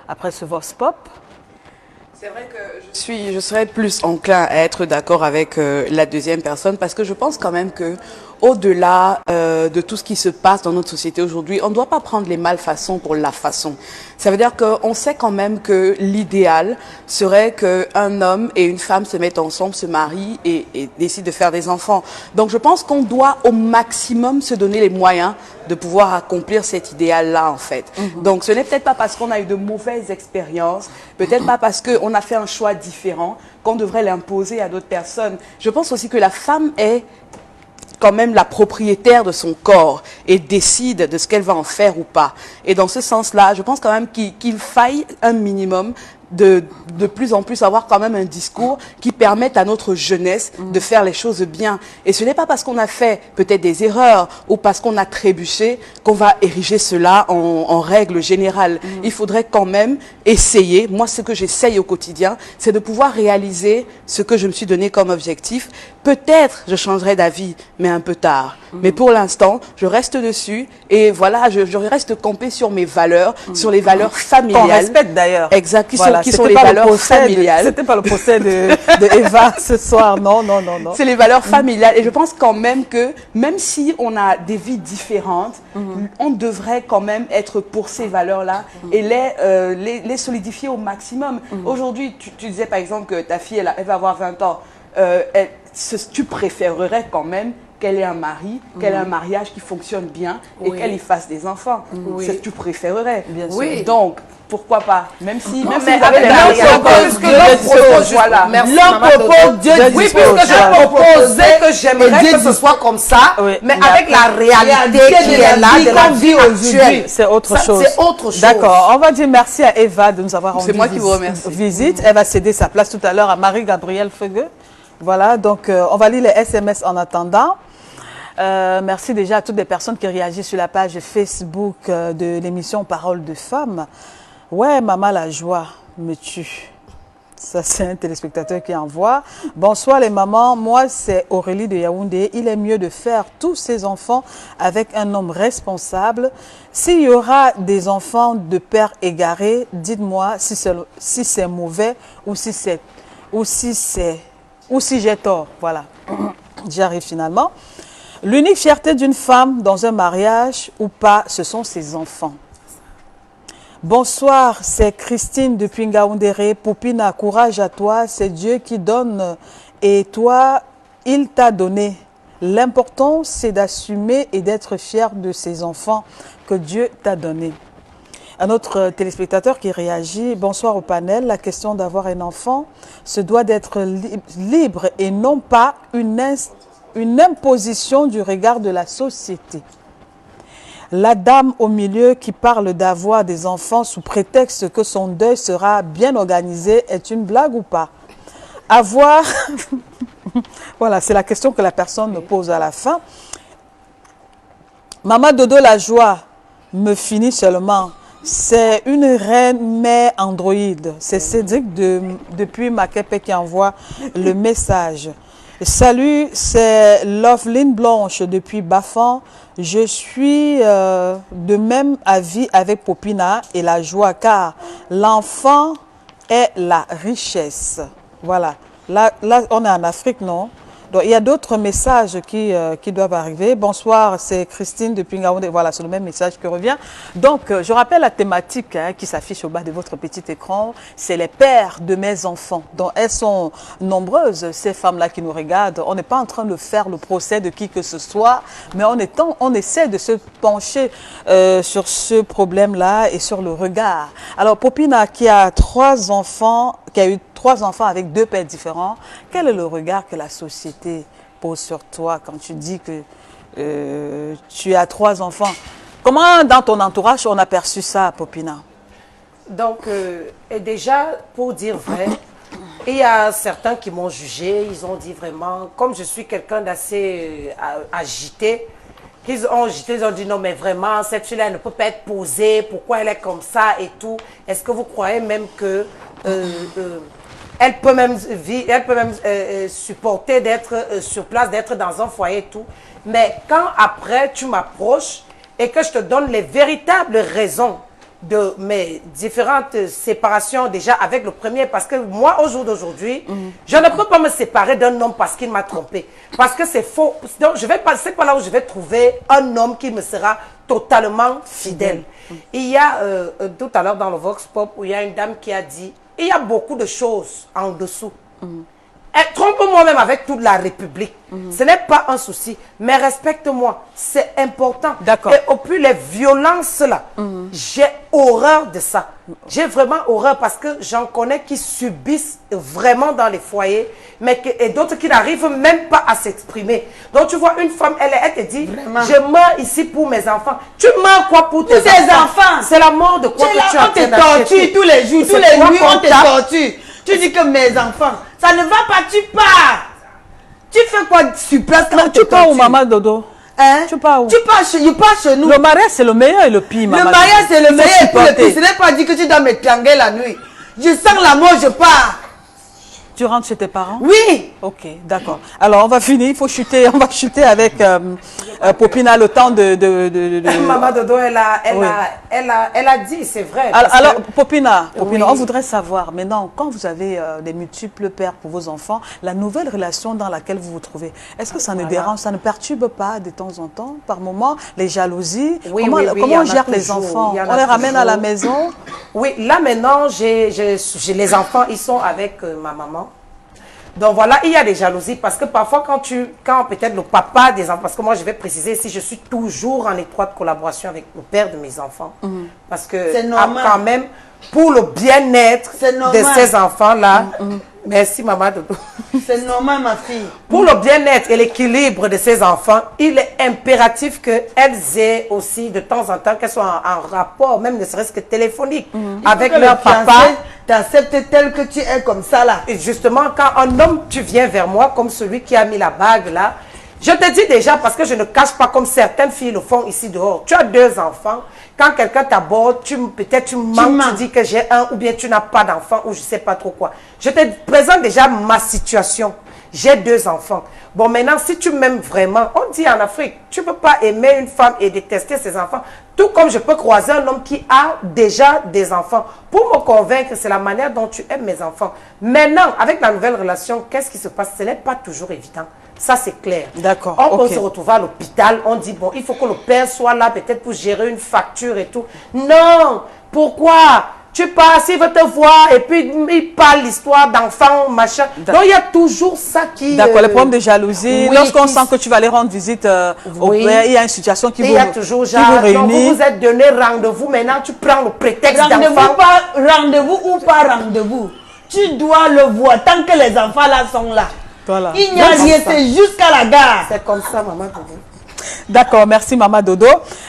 après ce Vox Pop. C'est vrai que je serais plus enclin à être d'accord avec la deuxième personne parce que je pense quand même que au-delà de tout ce qui se passe dans notre société aujourd'hui, on ne doit pas prendre les malfaçons pour la façon. Ça veut dire qu'on sait quand même que l'idéal serait qu'un homme et une femme se mettent ensemble, se marient et décident de faire des enfants. Donc je pense qu'on doit au maximum se donner les moyens de pouvoir accomplir cet idéal-là en fait. Donc ce n'est peut-être pas parce qu'on a eu de mauvaises expériences, peut-être pas parce qu'on a fait un choix différent qu'on devrait l'imposer à d'autres personnes. Je pense aussi que la femme est quand même la propriétaire de son corps et décide de ce qu'elle va en faire ou pas. Et dans ce sens-là, je pense quand même qu'il faille un minimum de plus en plus avoir quand même un discours qui permette à notre jeunesse de faire les choses bien. Et ce n'est pas parce qu'on a fait peut-être des erreurs ou parce qu'on a trébuché qu'on va ériger cela en règle générale. Il faudrait quand même essayer, moi ce que j'essaye au quotidien, c'est de pouvoir réaliser ce que je me suis donné comme objectif. Peut-être je changerai d'avis, mais un peu tard. Mais pour l'instant, je reste dessus et voilà, je reste campée sur mes valeurs, sur les valeurs familiales. Qu'on respecte d'ailleurs. Exact, Voilà, qui sont les valeurs familiales. C'était pas le procès de Eva ce soir, non. C'est les valeurs familiales et je pense quand même que même si on a des vies différentes, on devrait quand même être pour ces valeurs-là et les solidifier au maximum. Aujourd'hui, tu disais par exemple que ta fille, elle va avoir 20 ans. Tu préférerais quand même qu'elle ait un mari, qu'elle ait un mariage qui fonctionne bien et qu'elle y fasse des enfants. C'est ce que tu préférerais. Bien sûr. Oui. Donc, pourquoi pas? Même si mais vous avec avez l'un propose que l'autre propose, voilà. L'un propose, Dieu dispose. Oui, puisque j'ai proposé que j'aimerais que ce soit comme ça, mais avec la réalité qui est là, de la vie actuelle. C'est autre chose. C'est autre chose. D'accord. On va dire merci à Eva de nous avoir rendu moi qui vous remercie. visite. Elle va céder sa place tout à l'heure à Marie-Gabrielle Feugueux. Voilà, donc on va lire les SMS en attendant. Merci déjà à toutes les personnes qui réagissent sur la page Facebook de l'émission Parole de Femmes. Ouais, maman, la joie me tue. Ça, c'est un téléspectateur qui envoie. Bonsoir les mamans, moi c'est Aurélie de Yaoundé. Il est mieux de faire tous ces enfants avec un homme responsable. S'il y aura des enfants de pères égarés, dites-moi si c'est mauvais ou si j'ai tort. Voilà, j'y arrive finalement. L'unique fierté d'une femme dans un mariage ou pas, ce sont ses enfants. Bonsoir, c'est Christine depuis Ngaoundéré. Poupina, courage à toi, c'est Dieu qui donne et toi, il t'a donné. L'important, c'est d'assumer et d'être fier de ces enfants que Dieu t'a donnés. Un autre téléspectateur qui réagit, bonsoir au panel, la question d'avoir un enfant se doit d'être libre et non pas une imposition du regard de la société. La dame au milieu qui parle d'avoir des enfants sous prétexte que son deuil sera bien organisé est une blague ou pas? Avoir, voilà, c'est la question que la personne me pose à la fin. Maman Dodo la joie me finit seulement. C'est une reine mère androïde. C'est Cédric depuis Makepe qui envoie le message. Salut, c'est Loveline Blanche depuis Bafan. Je suis de même avis avec Popina et la joie car l'enfant est la richesse. Voilà. Là, on est en Afrique, non? Donc, il y a d'autres messages qui doivent arriver. Bonsoir, c'est Christine depuis Ngaoundé. Voilà, c'est le même message qui revient. Donc, je rappelle la thématique qui s'affiche au bas de votre petit écran. C'est les pères de mes enfants. Donc, elles sont nombreuses, ces femmes-là qui nous regardent. On n'est pas en train de faire le procès de qui que ce soit, mais on essaie de se pencher sur ce problème-là et sur le regard. Alors, Popina, qui a 3 enfants, qui a eu 3 enfants avec 2 pères différents, quel est le regard que la société pose sur toi quand tu dis que tu as 3 enfants? Comment dans ton entourage on a perçu ça, Popina? Donc, déjà, pour dire vrai, il y a certains qui m'ont jugé, ils ont dit vraiment, comme je suis quelqu'un d'assez agité, ils ont dit non mais vraiment, cette fille-là ne peut pas être posée, pourquoi elle est comme ça et tout. Est-ce que vous croyez même que elle peut même vivre, elle peut même supporter d'être sur place, d'être dans un foyer et tout. Mais quand après tu m'approches et que je te donne les véritables raisons de mes différentes séparations déjà avec le premier, parce que moi au jour d'aujourd'hui, je ne peux pas me séparer d'un homme parce qu'il m'a trompé, parce que c'est faux. Donc je vais passer par là où je vais trouver un homme qui me sera totalement fidèle. Il y a tout à l'heure dans le Vox Pop où il y a une dame qui a dit il y a beaucoup de choses en dessous. Trompe-moi même avec toute la République. Ce n'est pas un souci. Mais respecte-moi. C'est important. D'accord. Et au plus les violences là, j'ai horreur de ça. J'ai vraiment horreur parce que j'en connais qui subissent vraiment dans les foyers, mais et d'autres qui n'arrivent même pas à s'exprimer. Donc tu vois une femme, elle te dit, vraiment, je meurs ici pour mes enfants. Tu meurs quoi pour tes enfants? C'est la mort de quoi que tu as. On te torture tous les jours, tous les nuits on te torture. Tu dis que mes enfants, ça ne va pas, tu pars. Tu fais quoi sur place quand tu pars où, maman Dodo? Hein? Tu pars où? Tu pars chez nous. Le mariage, c'est le meilleur et le pire, maman. Le mariage, c'est le meilleur et le pire. Ce n'est pas dit que tu dois me trianguler la nuit. Je sens la mort, je pars. Tu rentres chez tes parents? Oui. Ok, d'accord. Alors, on va finir. Il faut chuter. On va chuter avec Popina le temps de... Maman Dodo, elle a dit, c'est vrai. Alors, Popina, oui, on voudrait savoir, maintenant, quand vous avez des multiples pères pour vos enfants, la nouvelle relation dans laquelle vous vous trouvez, est-ce que ça ne dérange, ça ne perturbe pas de temps en temps, par moment, les jalousies? Comment on gère les enfants? On les ramène à la maison? Oui, là maintenant, j'ai les enfants, ils sont avec ma maman. Donc voilà, il y a des jalousies parce que parfois quand peut-être le papa des enfants, parce que moi je vais préciser si je suis toujours en étroite collaboration avec le père de mes enfants, parce que quand même pour le bien-être de ces enfants-là, merci maman Dodo. C'est normal ma fille. Pour le bien-être et l'équilibre de ces enfants, il est impératif qu'elles aient aussi de temps en temps, qu'elles soient en rapport, même ne serait-ce que téléphonique, avec leur papa. T'acceptes tel que tu es comme ça là. Et justement, quand un homme, tu viens vers moi, comme celui qui a mis la bague là, je te dis déjà, parce que je ne cache pas comme certaines filles le font ici dehors. Tu as 2 enfants. Quand quelqu'un t'aborde, peut-être tu manques, tu dis que j'ai un, ou bien tu n'as pas d'enfant, ou je ne sais pas trop quoi. Je te présente déjà ma situation. J'ai 2 enfants. Bon, maintenant, si tu m'aimes vraiment, on dit en Afrique, tu ne peux pas aimer une femme et détester ses enfants. Tout comme je peux croiser un homme qui a déjà des enfants. Pour me convaincre, c'est la manière dont tu aimes mes enfants. Maintenant, avec la nouvelle relation, qu'est-ce qui se passe? Ce n'est pas toujours évident. Ça, c'est clair. D'accord. On peut se retrouver à l'hôpital, on dit, bon, il faut que le père soit là, peut-être pour gérer une facture et tout. Non! Pourquoi? Tu passes, il veut te voir, et puis il parle l'histoire d'enfants, machin. Donc, il y a toujours ça qui... D'accord, les problèmes de jalousie. Oui, lorsqu'on sent que tu vas aller rendre visite au père, il y a une situation qui vous réunit. Il y a toujours genre, donc vous vous êtes donné rendez-vous, maintenant tu prends le prétexte d'enfant. Rendez-vous ou pas rendez-vous, tu dois le voir tant que les enfants là sont là. Voilà. Il n'y a rien, c'est jusqu'à la gare. C'est comme ça, maman. D'accord, merci Maman Dodo.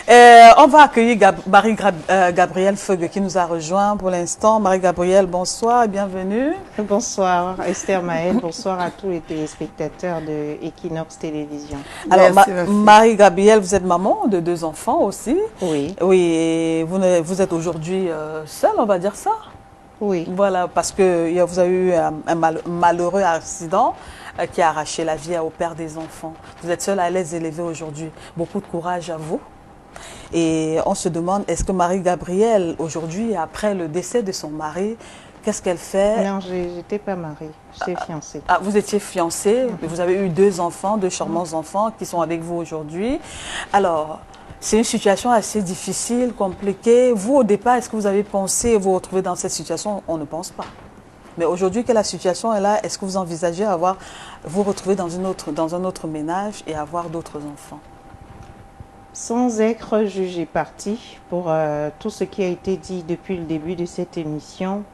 On va accueillir Marie-Gabrielle Feugue qui nous a rejoint pour l'instant. Marie-Gabrielle, bonsoir et bienvenue. Bonsoir Esther Maëlle, bonsoir à tous les téléspectateurs de Equinox Télévision. Alors Marie-Gabrielle, vous êtes maman de 2 enfants aussi. Oui. Oui, et vous êtes aujourd'hui seule, on va dire ça. Oui. Voilà, parce que vous avez eu un malheureux accident qui a arraché la vie au père des enfants. Vous êtes seule à les élever aujourd'hui. Beaucoup de courage à vous. Et on se demande, est-ce que Marie-Gabrielle, aujourd'hui, après le décès de son mari, qu'est-ce qu'elle fait? Non, je n'étais pas mariée, j'étais fiancée. Ah, vous étiez fiancée, vous avez eu 2 enfants, 2 charmants enfants qui sont avec vous aujourd'hui. Alors, c'est une situation assez difficile, compliquée. Vous, au départ, est-ce que vous avez pensé vous retrouver dans cette situation? On ne pense pas. Mais aujourd'hui que la situation est là, est-ce que vous envisagez vous retrouver dans un autre ménage et avoir d'autres enfants? Sans être jugée partie pour tout ce qui a été dit depuis le début de cette émission,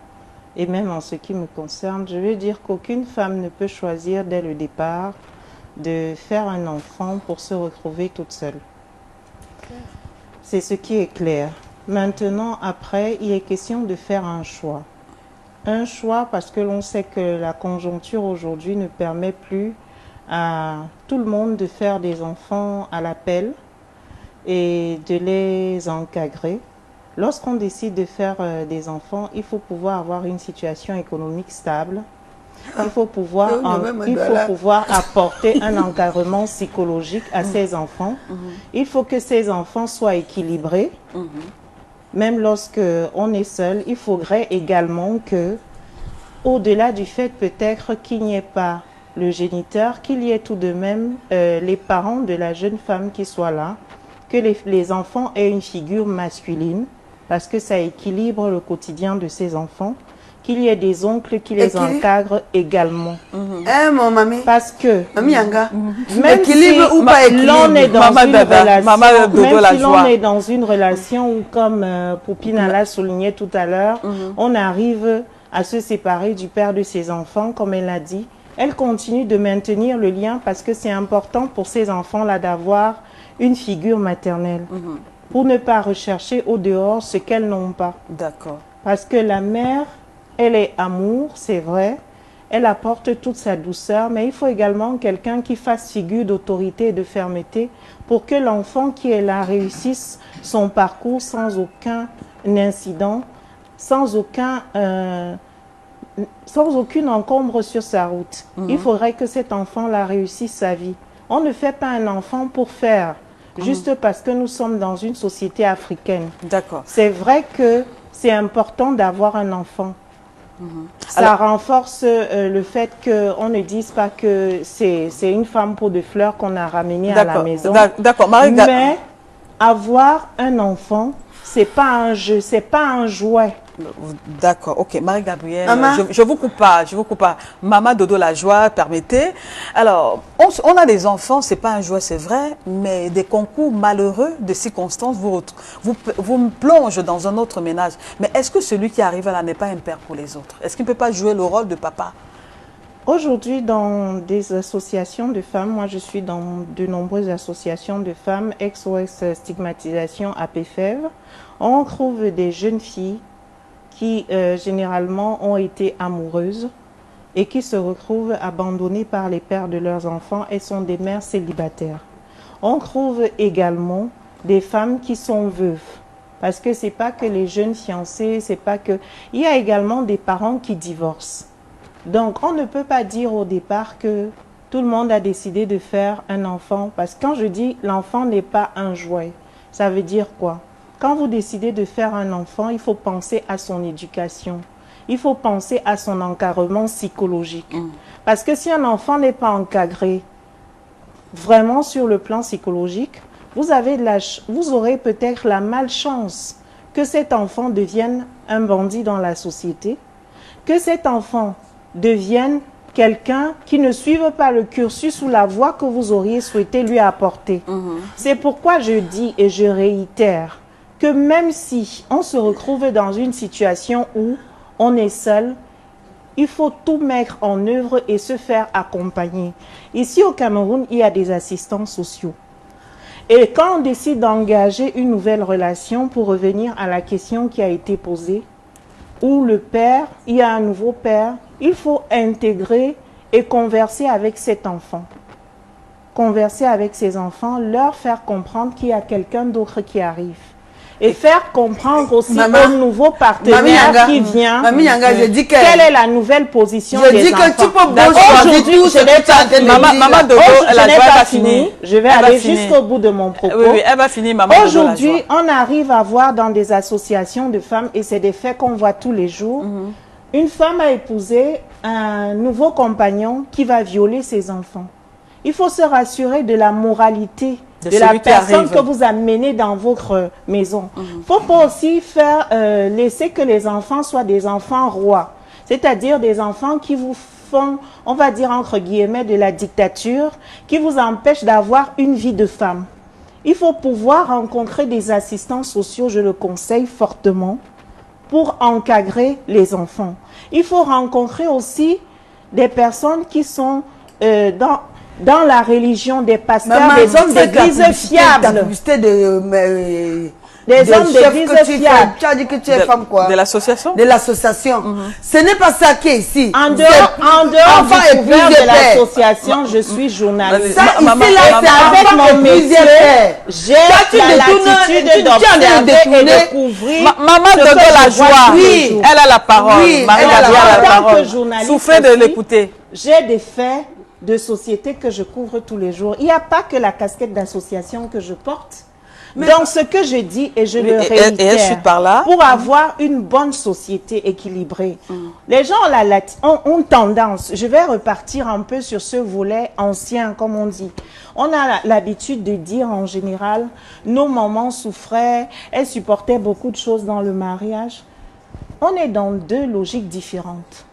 et même en ce qui me concerne, je veux dire qu'aucune femme ne peut choisir dès le départ de faire un enfant pour se retrouver toute seule. C'est ce qui est clair. Maintenant, après, il est question de faire un choix. Un choix parce que l'on sait que la conjoncture aujourd'hui ne permet plus à tout le monde de faire des enfants à l'appel et de les encadrer. Lorsqu'on décide de faire des enfants, il faut pouvoir avoir une situation économique stable. Il faut pouvoir apporter un encadrement psychologique à ces enfants. Il faut que ces enfants soient équilibrés. Même lorsque on est seul, il faudrait également que, au-delà du fait peut-être qu'il n'y ait pas le géniteur, qu'il y ait tout de même les parents de la jeune femme qui soient là, que les enfants aient une figure masculine, parce que ça équilibre le quotidien de ces enfants, qu'il y ait des oncles qui les encadrent également. Mon mamie. Parce que même si l'on est dans une relation, même si l'on est dans une relation où, comme Poupina l'a souligné tout à l'heure, on arrive à se séparer du père de ses enfants, comme elle l'a dit, elle continue de maintenir le lien parce que c'est important pour ces enfants-là d'avoir une figure maternelle pour ne pas rechercher au dehors ce qu'elles n'ont pas. D'accord. Parce que la mère, elle est amour, c'est vrai, elle apporte toute sa douceur, mais il faut également quelqu'un qui fasse figure d'autorité et de fermeté pour que l'enfant qui est là réussisse son parcours sans aucun incident, sans aucune encombre sur sa route. Il faudrait que cet enfant-là réussisse sa vie. On ne fait pas un enfant pour faire, juste parce que nous sommes dans une société africaine. D'accord. C'est vrai que c'est important d'avoir un enfant. Ça renforce le fait qu'on ne dise pas que c'est une femme pot de fleurs qu'on a ramenée à la maison. D'accord. Mais avoir un enfant, c'est pas un jeu, c'est pas un jouet. D'accord, ok. Marie-Gabrielle, je vous coupe pas. Maman Dodo la joie, permettez. Alors, on a des enfants, c'est pas un jouet, c'est vrai, mais des concours malheureux de circonstances vous me plongent dans un autre ménage. Mais est-ce que celui qui arrive là n'est pas un père pour les autres? Est-ce qu'il ne peut pas jouer le rôle de papa? Aujourd'hui, dans des associations de femmes, moi je suis dans de nombreuses associations de femmes, ex-OS stigmatisation APFEV, on trouve des jeunes filles qui généralement ont été amoureuses et qui se retrouvent abandonnées par les pères de leurs enfants et sont des mères célibataires. On trouve également des femmes qui sont veuves. Parce que c'est pas que les jeunes fiancés, c'est pas que... Il y a également des parents qui divorcent. Donc, on ne peut pas dire au départ que tout le monde a décidé de faire un enfant. Parce que quand je dis l'enfant n'est pas un jouet, ça veut dire quoi? Quand vous décidez de faire un enfant, il faut penser à son éducation. Il faut penser à son encadrement psychologique. Parce que si un enfant n'est pas encadré vraiment sur le plan psychologique, vous aurez peut-être la malchance que cet enfant devienne un bandit dans la société, que cet enfant devienne quelqu'un qui ne suive pas le cursus ou la voie que vous auriez souhaité lui apporter. C'est pourquoi je dis et je réitère que même si on se retrouve dans une situation où on est seul, il faut tout mettre en œuvre et se faire accompagner. Ici au Cameroun, il y a des assistants sociaux. Et quand on décide d'engager une nouvelle relation, pour revenir à la question qui a été posée, où le père, il y a un nouveau père, il faut intégrer et converser avec cet enfant. Converser avec ses enfants, leur faire comprendre qu'il y a quelqu'un d'autre qui arrive. Et faire comprendre aussi au nouveau partenaire qui vient je dis que quelle est la nouvelle position des enfants. Je dis que tu peux beau choisir tout ce que tu as dit. Maman Dodo, elle a pas fini. Je vais aller jusqu'au bout de mon propos. Oui, elle va finir, maman. Aujourd'hui, on arrive à voir dans des associations de femmes, et c'est des faits qu'on voit tous les jours, une femme a épousé un nouveau compagnon qui va violer ses enfants. Il faut se rassurer de la moralité de la personne que vous amenez dans votre maison. Il ne faut pas aussi laisser que les enfants soient des enfants rois, c'est-à-dire des enfants qui vous font, on va dire entre guillemets, de la dictature, qui vous empêchent d'avoir une vie de femme. Il faut pouvoir rencontrer des assistants sociaux, je le conseille fortement, pour encadrer les enfants. Il faut rencontrer aussi des personnes qui sont dans la religion, des pasteurs, des hommes d'église fiables. Des hommes d'église fiables. Tu as dit que tu es femme quoi? De l'association? De l'association. Ce n'est pas ça qui est ici. En dehors du couvert de l'association, je suis journaliste. Ça, ici, là, c'est avec mon métier, j'ai la latitude d'observer et de couvrir. Maman Dodo la joie. Oui. Elle a la parole. Oui, Marie elle a la Gabrielle a la parole. parole. En tant que journaliste Souffrez de aussi, l'écouter. J'ai des faits de société que je couvre tous les jours. Il n'y a pas que la casquette d'association que je porte. Donc, ce que je dis, et je le réitère, par là. pour avoir une bonne société équilibrée, les gens ont tendance, je vais repartir un peu sur ce volet ancien, comme on dit. On a l'habitude de dire en général, nos mamans souffraient, elles supportaient beaucoup de choses dans le mariage. On est dans deux logiques différentes.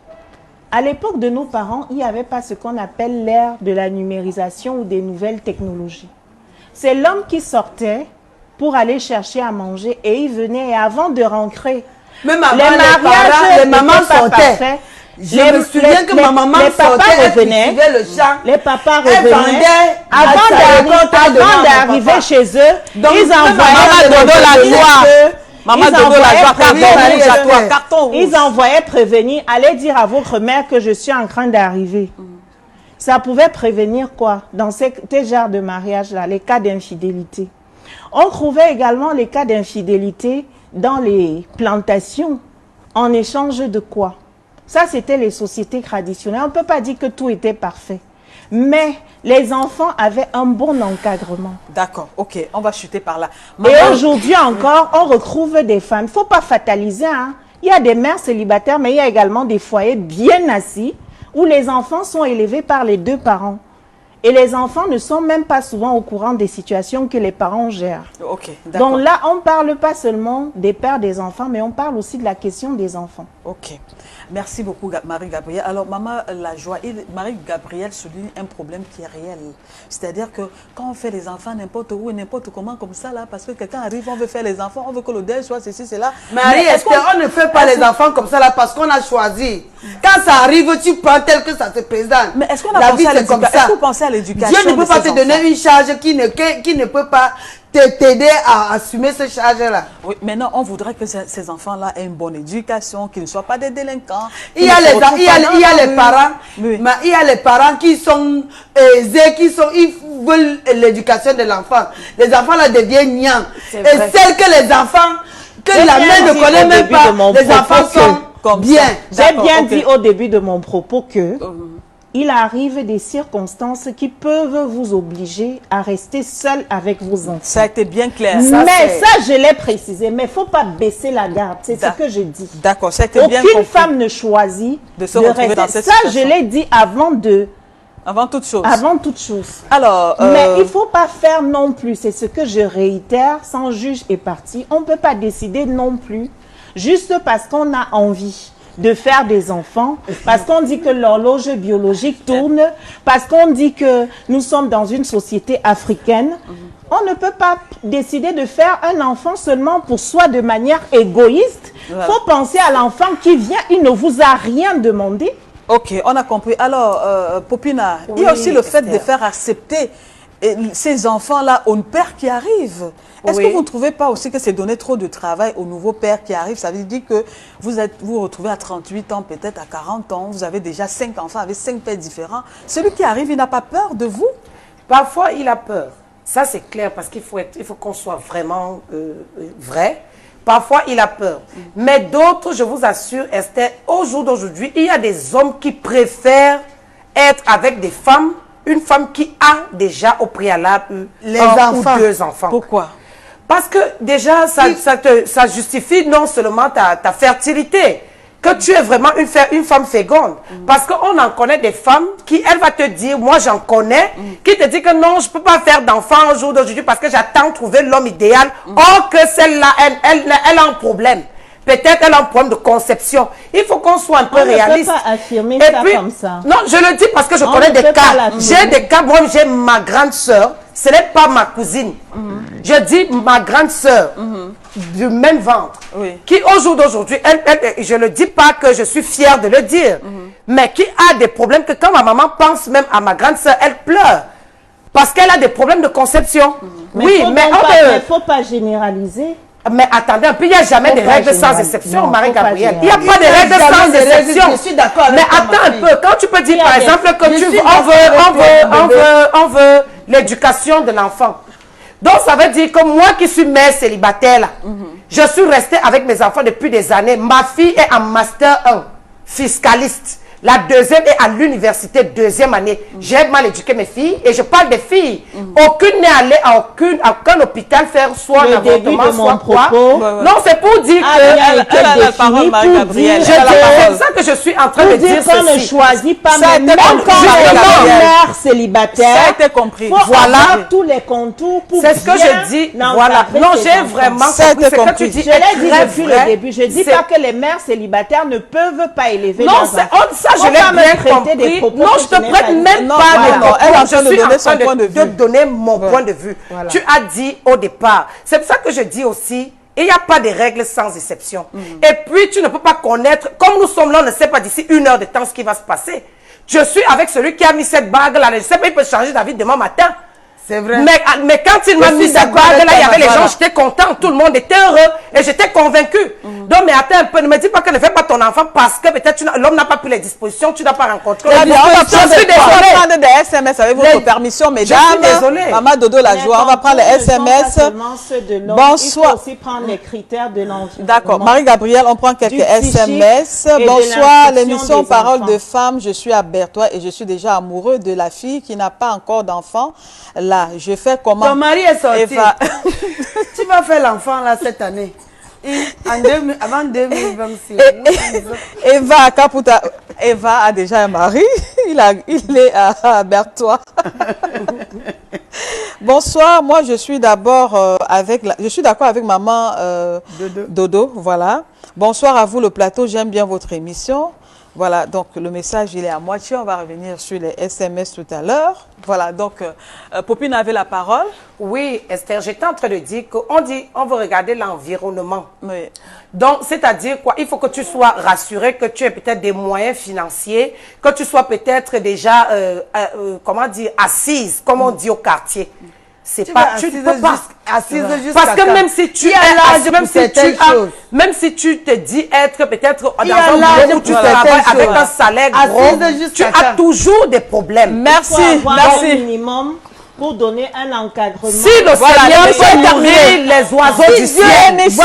À l'époque de nos parents, il n'y avait pas ce qu'on appelle l'ère de la numérisation ou des nouvelles technologies. C'est l'homme qui sortait pour aller chercher à manger et il venait, et avant de rentrer, même avant les mamans sortaient. Je me souviens que ma maman sortait, elle suivait le champ. Les papas revenaient. Avant d'arriver chez eux, ils envoyaient prévenir, allez dire à votre mère que je suis en train d'arriver. Ça pouvait prévenir quoi? Dans ces genres de mariage-là, les cas d'infidélité. On trouvait également les cas d'infidélité dans les plantations. En échange de quoi? Ça, c'était les sociétés traditionnelles. On ne peut pas dire que tout était parfait. Mais les enfants avaient un bon encadrement. D'accord, ok, on va chuter par là. Et aujourd'hui encore, on retrouve des femmes. Il ne faut pas fataliser. Hein. Il y a des mères célibataires, mais il y a également des foyers bien assis où les enfants sont élevés par les deux parents. Et les enfants ne sont même pas souvent au courant des situations que les parents gèrent. Okay, donc là, on ne parle pas seulement des pères des enfants, mais on parle aussi de la question des enfants. Ok. Merci beaucoup, Marie-Gabrielle. Alors, maman, la joie, Marie-Gabrielle souligne un problème qui est réel. C'est-à-dire que quand on fait les enfants n'importe où et n'importe comment, comme ça, là, parce que quelqu'un arrive, on veut faire les enfants, on veut que le deuil soit ceci, cela. Marie, est-ce qu'on ne fait pas les enfants comme ça, là, parce qu'on a choisi? Quand ça arrive, tu prends tel que ça te présente. Mais est-ce qu'on a pensé à l'éducation? Est-ce que vous pensez à l'éducation? Dieu ne peut pas te donner une charge qui ne peut pas t'aider à assumer ce charge-là. Oui, maintenant, on voudrait que ces enfants-là aient une bonne éducation, qu'ils ne soient pas des délinquants. Il y a les parents, oui. Mais il y a les parents qui sont aisés, ils veulent l'éducation de l'enfant. Les enfants là deviennent niants. Et celles que les enfants, que la mère ne connaît même pas, les enfants sont bien. J'ai bien dit au début de mon propos que il arrive des circonstances qui peuvent vous obliger à rester seul avec vos enfants. Ça a été bien clair. Mais ça, je l'ai précisé. Mais il ne faut pas baisser la garde. C'est ce que je dis. D'accord, ça a été bien compris. Aucune femme ne choisit de se retrouver dans cette situation. Ça, je l'ai dit avant toute chose. Avant toute chose. Alors, mais il ne faut pas faire non plus. C'est ce que je réitère, sans juge et partie. On ne peut pas décider non plus, juste parce qu'on a envie de faire des enfants, parce qu'on dit que l'horloge biologique tourne, parce qu'on dit que nous sommes dans une société africaine. On ne peut pas décider de faire un enfant seulement pour soi de manière égoïste. Il faut penser à l'enfant qui vient, il ne vous a rien demandé. Ok, on a compris. Alors, Popina, il y a aussi le fait de faire accepter ces enfants-là ont un père qui arrive. Est-ce Oui. que vous ne trouvez pas aussi que c'est donner trop de travail au nouveau père qui arrive? Ça veut dire que vous vous retrouvez à 38 ans, peut-être à 40 ans, vous avez déjà 5 enfants avec 5 pères différents. Celui qui arrive, il n'a pas peur de vous? Parfois, il a peur. Ça, c'est clair, parce qu'il faut qu'on soit vraiment vrai. Parfois, il a peur. Mais d'autres, je vous assure, Esther, au jour d'aujourd'hui, il y a des hommes qui préfèrent être avec des femmes, une femme qui a déjà au préalable un ou deux enfants. Pourquoi? Parce que déjà, ça justifie non seulement ta fertilité, que tu es vraiment une femme féconde. Parce qu'on en connaît des femmes qui, elle va te dire, moi j'en connais, qui te dit que non, je ne peux pas faire d'enfant au jour d'aujourd'hui parce que j'attends de trouver l'homme idéal. Or que celle-là, elle a un problème. Peut-être elle a un problème de conception. Il faut qu'on soit un peu réaliste. On ne peut pas affirmer Et ça puis, comme ça. Non, je le dis parce que je connais des cas. J'ai des cas, moi j'ai ma grande sœur, ce n'est pas ma cousine. Je dis ma grande sœur du même ventre, qui au jour d'aujourd'hui, je ne le dis pas que je suis fière de le dire, mais qui a des problèmes que quand ma maman pense même à ma grande sœur, elle pleure. Parce qu'elle a des problèmes de conception. Oui, mais il ne faut pas généraliser. Mais attendez un peu, il n'y a jamais de règles sans exception, Marie-Gabrielle. Il n'y a pas de règles sans exception. Je suis d'accord avec Mais attends un peu, quand tu peux dire par exemple que on veut l'éducation de l'enfant. Donc ça veut dire que moi qui suis mère célibataire là, je suis restée avec mes enfants depuis des années. Ma fille est en master 1, fiscaliste. La deuxième est à l'université, deuxième année. J'ai mal éduqué mes filles et je parle des filles. Aucune n'est allée à aucun hôpital faire soit un avortement, soit quoi. Non, c'est pour dire c'est ça que je suis en train de dire qu'on ne ceci. choisit pas, même quand on est mère célibataire. Ça a été compris. Voilà tous les contours pour c'est ce que je dis. Voilà. Non, j'ai vraiment compris ce que tu dis. Je l'ai dit depuis le début. Je ne dis pas que les mères célibataires ne peuvent pas élever leurs enfants. Ça, je l'ai bien compris. Non, je te prête même pas de propos. Elle est en train de donner son point de vue. De donner mon point de vue. Tu as dit au départ. C'est pour ça que je dis aussi, il n'y a pas de règles sans exception. Et puis, tu ne peux pas connaître, comme nous sommes là, on ne sait pas d'ici 1 heure de temps ce qui va se passer. Je suis avec celui qui a mis cette bague-là. Je ne sais pas, il peut changer d'avis demain matin. C'est vrai. Mais quand il m'a mis cette bague-là, il y avait les gens, j'étais content, tout le monde était heureux et j'étais convaincu. Donc, mais attends un peu, ne me dis pas que ne fais pas ton enfant parce que peut-être l'homme n'a pas pris les dispositions, tu n'as pas rencontré. On va prendre des SMS avec votre permission, mesdames. Je suis désolée. Maman Dodo la joie, on va prendre les SMS. Bonsoir. Il faut aussi prendre les critères de l'environnement. D'accord. Marie-Gabrielle, on prend quelques SMS. Bonsoir, l'émission Parole de femme. Je suis à Berthois et je suis déjà amoureux de la fille qui n'a pas encore d'enfant. Là, je fais comment? Ton mari est sorti. Eva. Tu vas faire l'enfant là cette année. Avant 2026. Eva Kaputa. Eva a déjà un mari. Il est à Berthois. Bonsoir. Moi, je suis d'abord je suis d'accord avec maman Dodo. Voilà. Bonsoir à vous le plateau. J'aime bien votre émission. Voilà, donc le message, il est à moitié. On va revenir sur les SMS tout à l'heure. Voilà, donc Popine avait la parole. Oui, Esther, j'étais en train de dire qu'on dit, on veut regarder l'environnement. Oui. Donc, c'est-à-dire quoi? Il faut que tu sois rassuré, que tu aies peut-être des moyens financiers, que tu sois peut-être déjà, comment dire, assise, comme on dit au quartier. C'est pas, tu ne peux pas. Assise Parce que même si tu es l'âge, même si tu te dis être peut-être dans un milieu où tu travailles avec un salaire gros, tu as toujours des problèmes. Merci, merci. Minimum pour donner un encadrement. Si le Seigneur peut nourrir les oiseaux du ciel, Dieu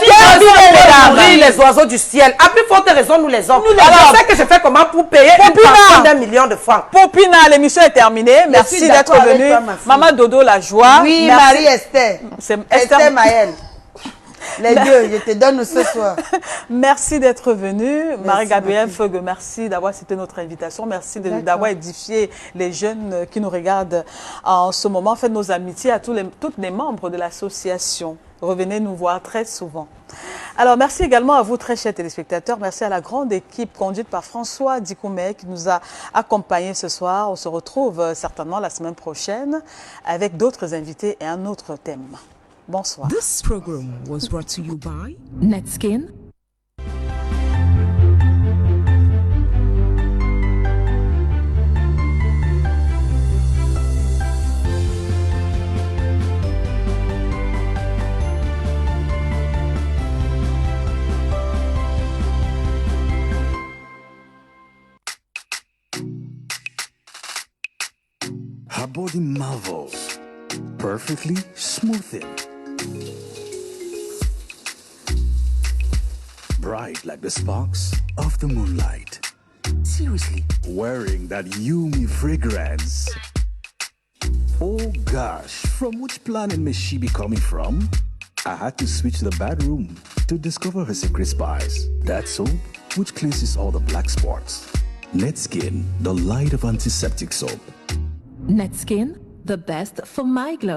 peut nourrir les oiseaux du ciel. À plus forte raison, nous les hommes. Alors, c'est que je fais comment pour payer une pension d'1 million de francs. Popina, l'émission est terminée. Merci d'être venue. Maman Dodo, la joie. Oui, merci. Marie-Esther. Esther Maëlle. Les deux, je te donne ce soir. Merci d'être venue. Marie-Gabrielle Feugue, merci d'avoir accepté notre invitation. Merci d'avoir édifié les jeunes qui nous regardent en ce moment. Faites nos amitiés à toutes les membres de l'association. Revenez nous voir très souvent. Alors, merci également à vous, très chers téléspectateurs. Merci à la grande équipe conduite par François Dikoumé qui nous a accompagnés ce soir. On se retrouve certainement la semaine prochaine avec d'autres invités et un autre thème. Bonsoir. This program was brought to you by Netskin, body marvels, perfectly smoothing. Bright like the sparks of the moonlight. Seriously, wearing that Yumi fragrance. Oh gosh, from which planet may she be coming from? I had to switch to the bedroom to discover her secret spice. That soap, which cleanses all the black spots. Netskin, the light of antiseptic soap. Netskin, the best for my glow.